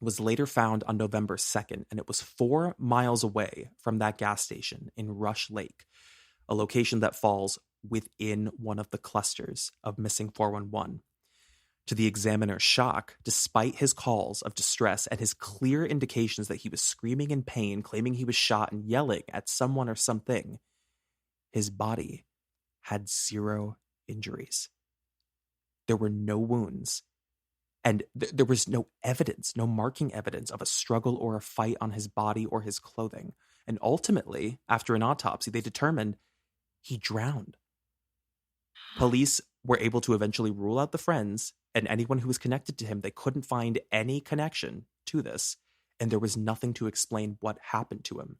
was later found on November 2nd, and it was 4 miles away from that gas station in Rush Lake, a location that falls within one of the clusters of missing 411. To the examiner's shock, despite his calls of distress and his clear indications that he was screaming in pain, claiming he was shot and yelling at someone or something, his body had 0 injuries. There were no wounds, and there was no evidence, no marking evidence of a struggle or a fight on his body or his clothing. And ultimately, after an autopsy, they determined he drowned. Police were able to eventually rule out the friends and anyone who was connected to him. They couldn't find any connection to this, and there was nothing to explain what happened to him.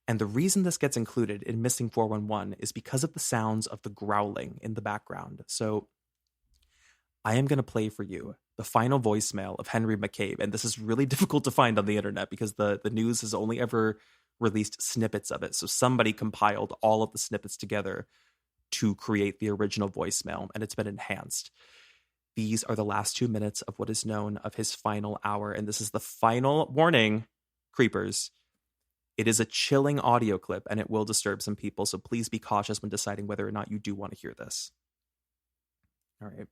And the reason this gets included in Missing 411 is because of the sounds of the growling in the background. So I am going to play for you the final voicemail of Henry McCabe. And this is really difficult to find on the internet because the news has only ever released snippets of it. So somebody compiled all of the snippets together to create the original voicemail, and it's been enhanced. These are the last 2 minutes of what is known of his final hour. And this is the final warning, creepers. It is a chilling audio clip, and it will disturb some people. So please be cautious when deciding whether or not you do want to hear this. All right.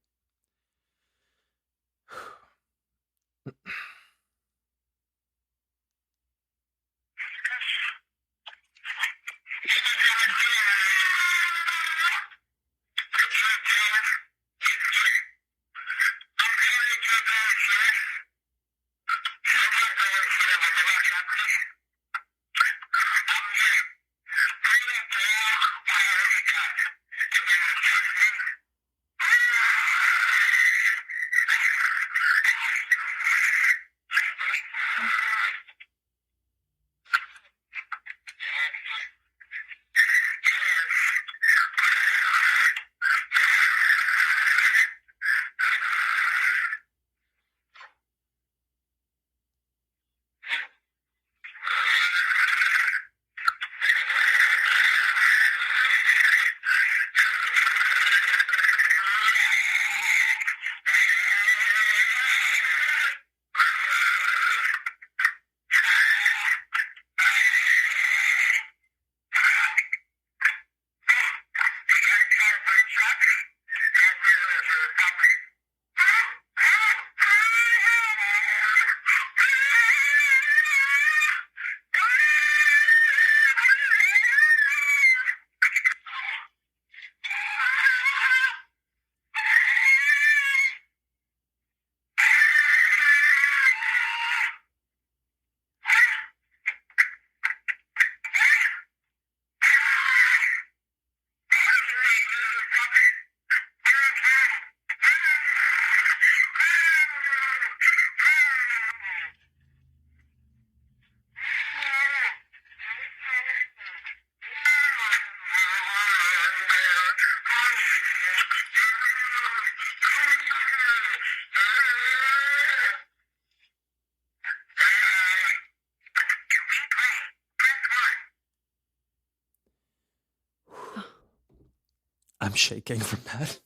I'm shaking from that.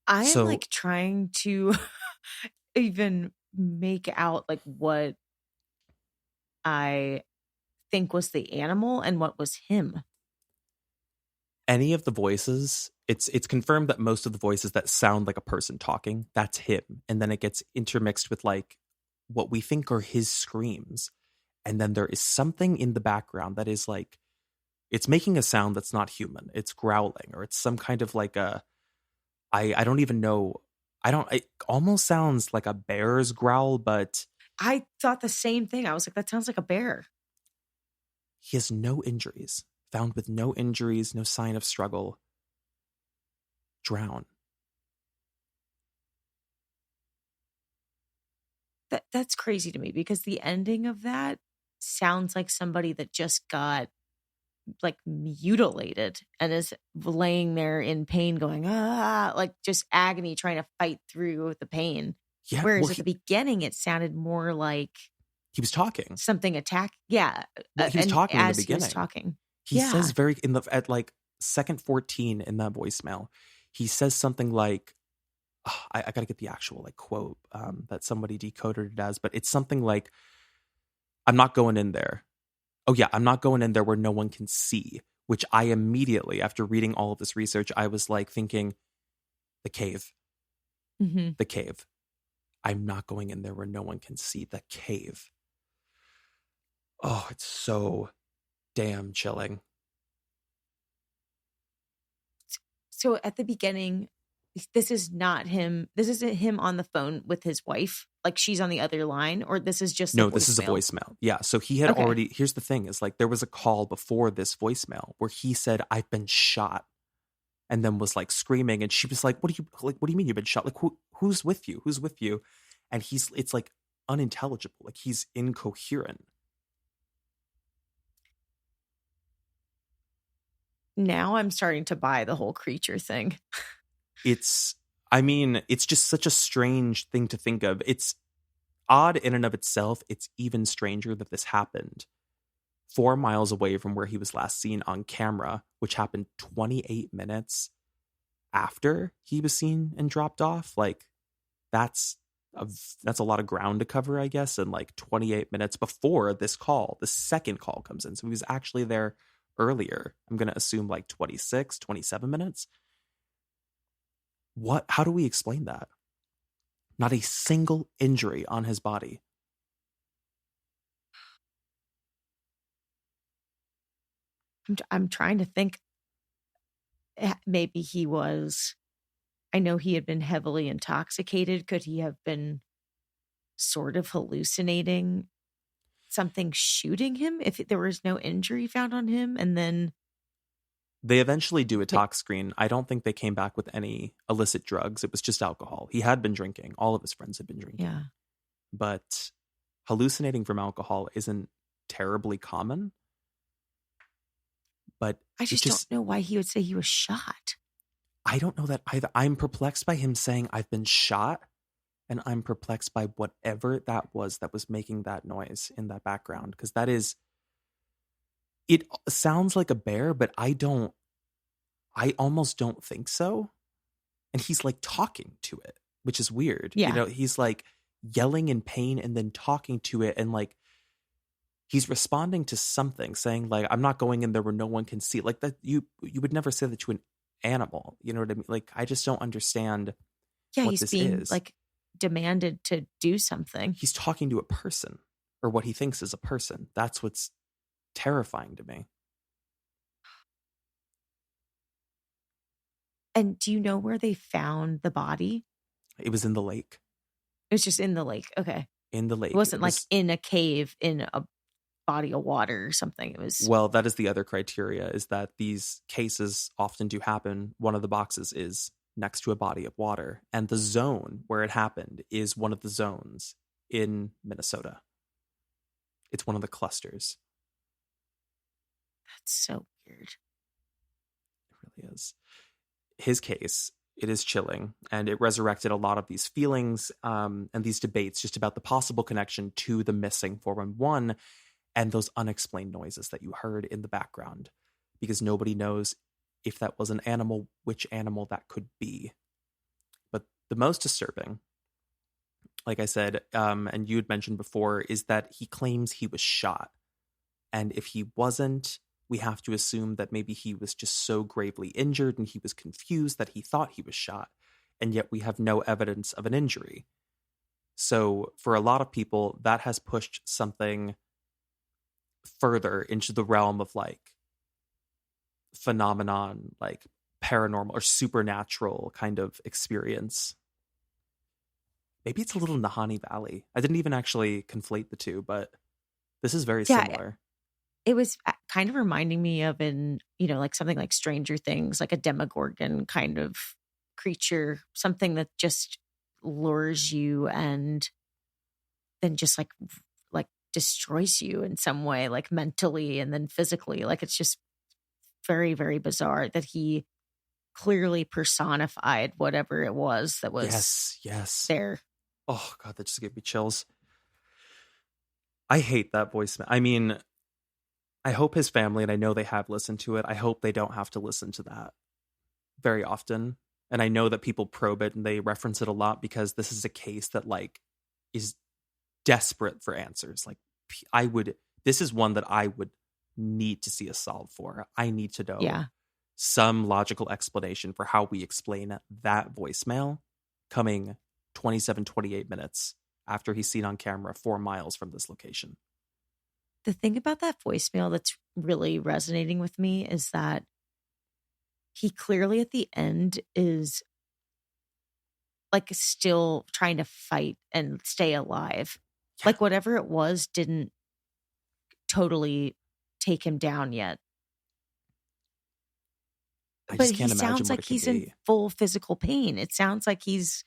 I am like trying to even make out like what I think was the animal and what was him. Any of the voices, it's confirmed that most of the voices that sound like a person talking, that's him. And then it gets intermixed with like what we think are his screams. And then there is something in the background that is like, it's making a sound that's not human. It's growling, or it's some kind of like I don't even know. It almost sounds like a bear's growl, but I thought the same thing. I was like, that sounds like a bear. He has no injuries. Found with no injuries, no sign of struggle. Drown. That's crazy to me, because the ending of that sounds like somebody that just got like mutilated and is laying there in pain going, like just agony, trying to fight through the pain. Yeah, whereas at the beginning it sounded more like he was talking. Something attacked. Yeah. Well, he was talking in the beginning. He was talking. He says at like second 14 in that voicemail, he says something like, I got to get the actual like quote that somebody decoded it as, but it's something like, I'm not going in there. Oh yeah, I'm not going in there where no one can see, which I immediately, after reading all of this research, I was like thinking, the cave. Mm-hmm. The cave. I'm not going in there where no one can see. The cave. Oh, it's so damn chilling. So at the beginning, this is not him. This isn't him on the phone with his wife. Like she's on the other line, or this is just no. This is a voicemail. Yeah. So he had already. Here's the thing: is like there was a call before this voicemail where he said, "I've been shot," and then was like screaming, and she was like, "What do you mean you've been shot? Like who's with you? Who's with you?" And it's like unintelligible. Like he's incoherent. Now I'm starting to buy the whole creature thing. It's just such a strange thing to think of. It's odd in and of itself. It's even stranger that this happened 4 miles away from where he was last seen on camera, which happened 28 minutes after he was seen and dropped off. Like that's a lot of ground to cover, I guess. And like 28 minutes before this call, the second call comes in. So he was actually there earlier. I'm going to assume like 26, 27 minutes. How do we explain that? Not a single injury on his body. I'm trying to think. Maybe he was, I know he had been heavily intoxicated. Could he have been sort of hallucinating something shooting him if there was no injury found on him? And then they eventually do a tox screen. I don't think they came back with any illicit drugs. It was just alcohol. He had been drinking. All of his friends had been drinking. Yeah. But hallucinating from alcohol isn't terribly common. But I just don't know why he would say he was shot. I don't know that either. I'm perplexed by him saying I've been shot. And I'm perplexed by whatever that was making that noise in that background. Because it sounds like a bear, but I almost don't think so. And he's like talking to it, which is weird. Yeah. You know, he's like yelling in pain and then talking to it. And like, he's responding to something, saying like, I'm not going in there where no one can see. Like that, you would never say that to an animal. You know what I mean? Like, I just don't understand what he's this being is. Like demanded to do something. He's talking to a person, or what he thinks is a person. That's what's terrifying to me. And do you know where they found the body? It was in the lake. It was just in the lake. Okay. In the lake. It wasn't like in a cave in a body of water or something. It was. Well, that is the other criteria, is that these cases often do happen. One of the boxes is next to a body of water. And the zone where it happened is one of the zones in Minnesota. It's one of the clusters. That's so weird. It really is. His case, it is chilling, and it resurrected a lot of these feelings and these debates just about the possible connection to the missing 411 and those unexplained noises that you heard in the background. because nobody knows if that was an animal, which animal that could be. But the most disturbing, like I said, and you had mentioned before, is that he claims he was shot. And if he wasn't, we have to assume that maybe he was just so gravely injured and he was confused that he thought he was shot. And yet we have no evidence of an injury. So for a lot of people, that has pushed something further into the realm of like phenomenon, like paranormal or supernatural kind of experience. Maybe it's a little Nahanni Valley. I didn't even actually conflate the two, but this is very similar. It was kind of reminding me of like something like Stranger Things, like a Demogorgon kind of creature, something that just lures you and then just like destroys you in some way, like mentally and then physically. Like it's just very, very bizarre that he clearly personified whatever it was that was there. Oh God, that just gave me chills. I hate that voicemail. I mean, I hope his family, and I know they have listened to it, I hope they don't have to listen to that very often. And I know that people probe it and they reference it a lot because this is a case that like is desperate for answers. Like this is one that I would need to see a solve for. I need to know some logical explanation for how we explain that voicemail coming 27, 28 minutes after he's seen on camera 4 miles from this location. The thing about that voicemail that's really resonating with me is that he clearly at the end is like still trying to fight and stay alive. Yeah. Like whatever it was didn't totally take him down yet. But he sounds like he's in full physical pain. It sounds like he's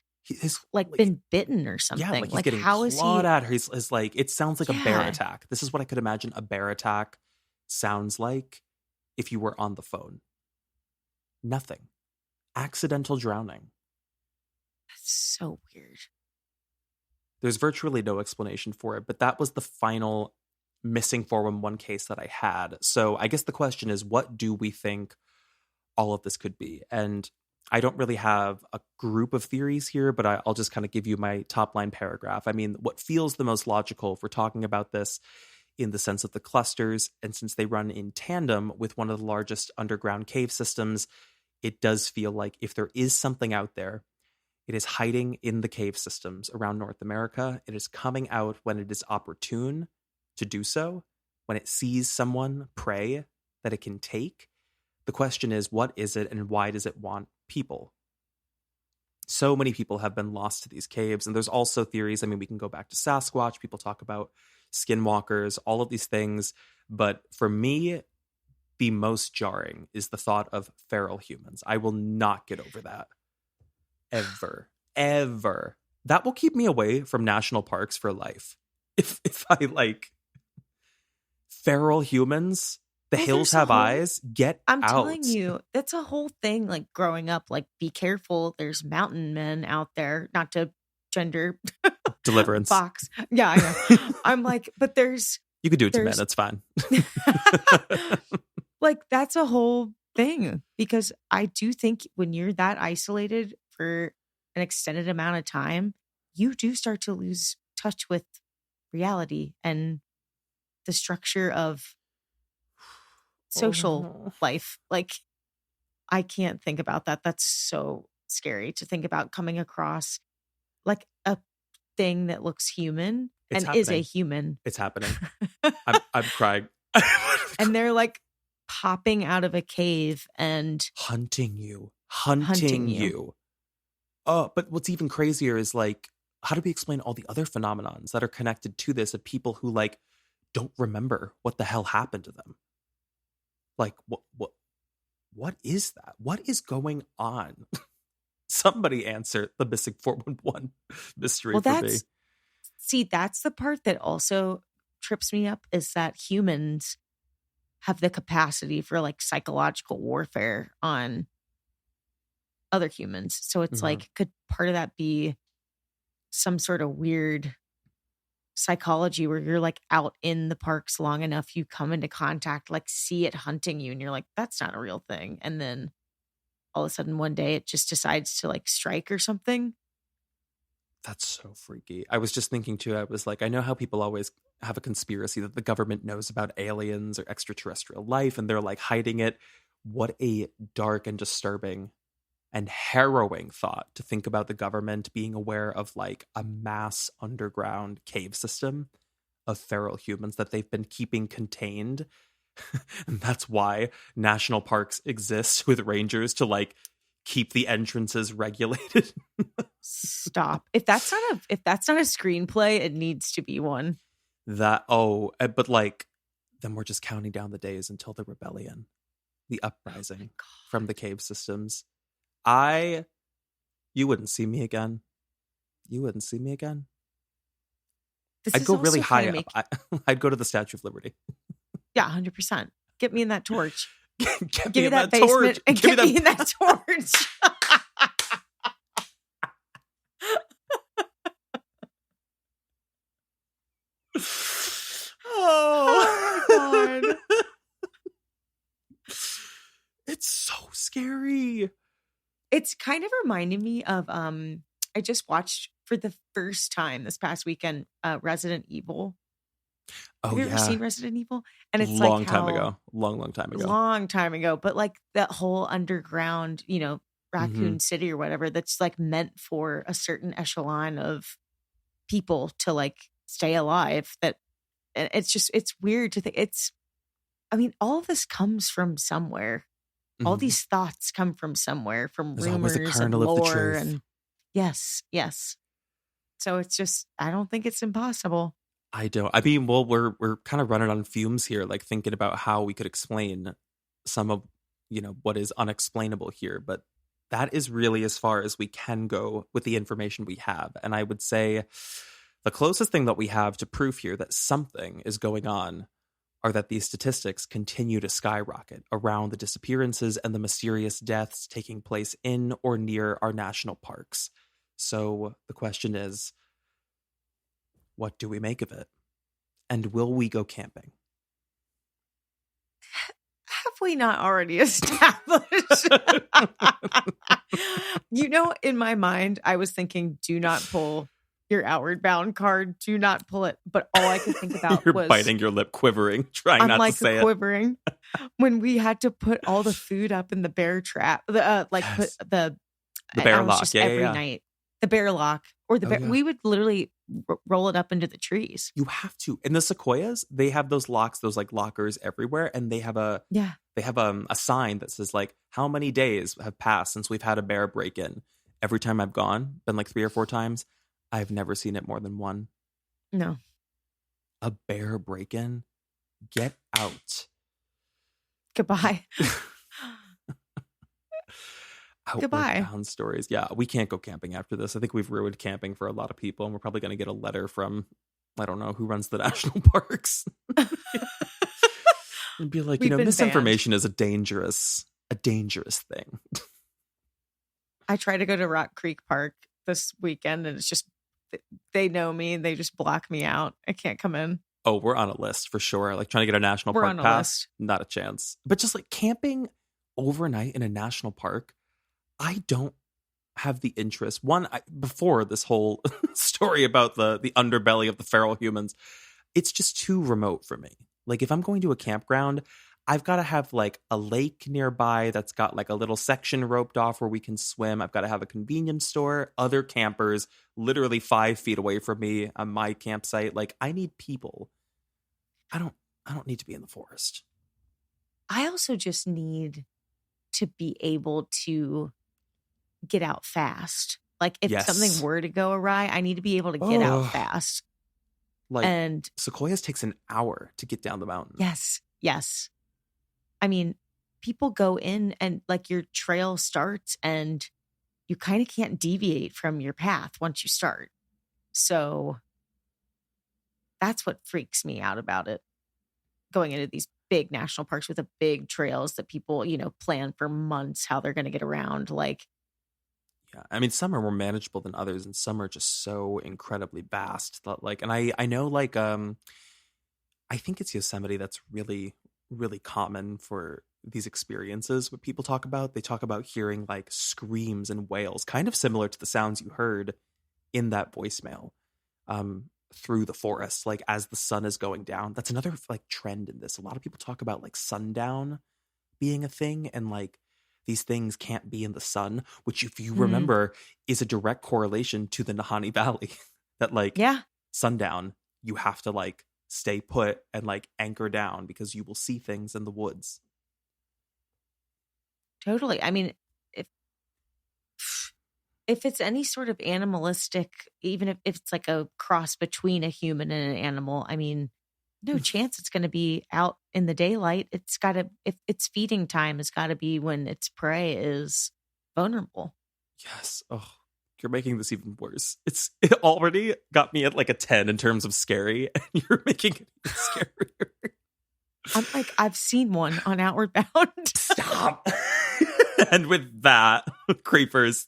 like been bitten or something. Yeah, like he's getting clawed at. He's like, it sounds like a bear attack. This is what I could imagine a bear attack sounds like if you were on the phone. Nothing. Accidental drowning. That's so weird. There's virtually no explanation for it, but that was the final missing 411 case that I had. So I guess the question is, what do we think all of this could be? And I don't really have a group of theories here, but I'll just kind of give you my top line paragraph. I mean, what feels the most logical if we're talking about this in the sense of the clusters, and since they run in tandem with one of the largest underground cave systems, it does feel like if there is something out there, it is hiding in the cave systems around North America. It is coming out when it is opportune to do so, when it sees someone prey that it can take. The question is, what is it and why does it want people? So many people have been lost to these caves. And there's also theories. I mean, we can go back to Sasquatch. People talk about skinwalkers, all of these things. But for me, the most jarring is the thought of feral humans. I will not get over that. Ever. That will keep me away from national parks for life. If I like feral humans, the hills have eyes, get out. I'm telling you, that's a whole thing. Like growing up, like be careful. There's mountain men out there, not to gender deliverance box. Yeah, I know. I'm like, but you could do it to men. That's fine. Like that's a whole thing, because I do think when you're that isolated for an extended amount of time, you do start to lose touch with reality and the structure of social life. Like I can't think about that. That's so scary to think about, coming across like a thing that looks human is a human. It's happening. I'm crying. And they're like popping out of a cave and hunting you. But what's even crazier is like, how do we explain all the other phenomenons that are connected to this, of people who like don't remember what the hell happened to them? Like what is that? What is going on? Somebody answer the missing 411 mystery for me. See, that's the part that also trips me up, is that humans have the capacity for like psychological warfare on other humans. So it's like, could part of that be some sort of weird psychology where you're like out in the parks long enough, you come into contact, like see it hunting you, and you're like, that's not a real thing. And then all of a sudden one day it just decides to like strike or something. That's so freaky. I was just thinking too, I was like, I know how people always have a conspiracy that the government knows about aliens or extraterrestrial life and they're like hiding it. What a dark and disturbing and harrowing thought to think about the government being aware of like a mass underground cave system of feral humans that they've been keeping contained. And that's why national parks exist with rangers to like keep the entrances regulated. Stop. If that's not a screenplay, it needs to be one. But like then we're just counting down the days until the rebellion, the uprising from the cave systems. You wouldn't see me again. You wouldn't see me again. I'd go really high up. I'd go to the Statue of Liberty. Yeah, 100%. Get me in that torch. Give me that basement torch. And get me in that torch. Oh my God. It's so scary. It's kind of reminding me of I just watched for the first time this past weekend Resident Evil. Have you ever seen Resident Evil? And it's long time ago. Long time ago. But like that whole underground, Raccoon City or whatever, that's like meant for a certain echelon of people to like stay alive. That it's weird to think all of this comes from somewhere. All these thoughts come from somewhere, from There's rumors always a kernel and lore, of the truth. and yes. So it's just, I don't think it's impossible. I don't. I mean, well, we're kind of running on fumes here, like thinking about how we could explain some of what is unexplainable here, but that is really as far as we can go with the information we have. And I would say the closest thing that we have to proof here that something is going on are that these statistics continue to skyrocket around the disappearances and the mysterious deaths taking place in or near our national parks. So the question is, what do we make of it? And will we go camping? Have we not already established? In my mind, I was thinking, do not pull your Outward Bound card. Do not pull it. But all I could think about You're was biting your lip, quivering, trying not to say quivering. When we had to put all the food up in the bear trap, put the bear lock, every night. The bear lock or the bear. Yeah. We would literally roll it up into the trees. You have to. In the sequoias, they have those locks, those like lockers everywhere, and they have a sign that says like how many days have passed since we've had a bear break in. Every time I've gone, been like 3 or 4 times, I've never seen it more than one. No. A bear break in? Get out. Goodbye. Outward Bound stories. Yeah, we can't go camping after this. I think we've ruined camping for a lot of people, and we're probably going to get a letter from, I don't know, who runs the national parks. And be like, misinformation is a dangerous thing. I try to go to Rock Creek Park this weekend, and it's just, they know me, and they just block me out. I can't come in. Oh, we're on a list for sure. Like trying to get a national park pass, not a chance. But just like camping overnight in a national park, I don't have the interest. One, before this whole story about the underbelly of the feral humans, it's just too remote for me. Like if I'm going to a campground, I've got to have like a lake nearby that's got like a little section roped off where we can swim. I've got to have a convenience store, other campers literally 5 feet away from me on my campsite. Like I need people. I don't need to be in the forest. I also just need to be able to get out fast. Like if something were to go awry, I need to be able to get out fast. Like, and Sequoias takes an hour to get down the mountain. Yes. I mean, people go in and like your trail starts and you kind of can't deviate from your path once you start. So that's what freaks me out about it. Going into these big national parks with the big trails that people, plan for months how they're going to get around. Like, Yeah, I mean, some are more manageable than others, and some are just so incredibly vast that, like, and I know, like, I think it's Yosemite that's really, really common for these experiences. What people talk about, they talk about hearing like screams and wails, kind of similar to the sounds you heard in that voicemail, through the forest, like as the sun is going down. That's another like trend in this. A lot of people talk about like sundown being a thing, and like these things can't be in the sun, which, if you remember, is a direct correlation to the Nahanni Valley. That like sundown, you have to like stay put and like anchor down because you will see things in the woods. Totally. I mean, if it's any sort of animalistic, even if it's like a cross between a human and an animal, I mean, no chance it's going to be out in the daylight. It's got to, if it's feeding time, it's got to be when its prey is vulnerable. Yes. Oh, you're making this even worse. It already got me at like a 10 in terms of scary, and you're making it even scarier. I'm like, I've seen one on Outward Bound. Stop. And with that, creepers,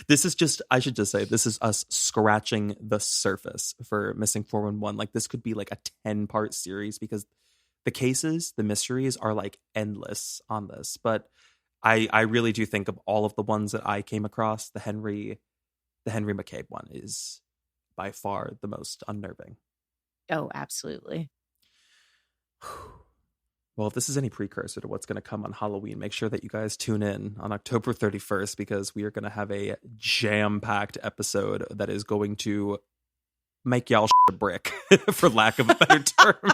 this is just, I should just say, this is us scratching the surface for Missing 411. Like, this could be like a 10-part series, because the cases, the mysteries are like endless on this. But I really do think of all of the ones that I came across, the Henry McCabe one is by far the most unnerving. Oh, absolutely. Well, if this is any precursor to what's going to come on Halloween, make sure that you guys tune in on October 31st, because we are going to have a jam-packed episode that is going to make y'all shit a brick, for lack of a better term.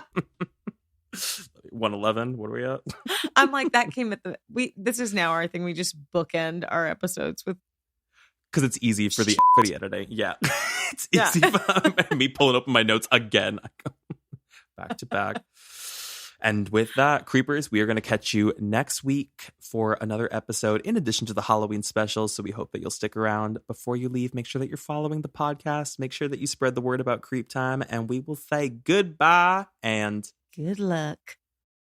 111, what are we at? I'm like, that came at this is now our thing. We just bookend our episodes with, because it's easy for the editing. Yeah. It's easy for me pulling up my notes again. Back to back. And with that, creepers, we are going to catch you next week for another episode in addition to the Halloween special. So we hope that you'll stick around. Before you leave, make sure that you're following the podcast. Make sure that you spread the word about CreepTime, and we will say goodbye and good luck.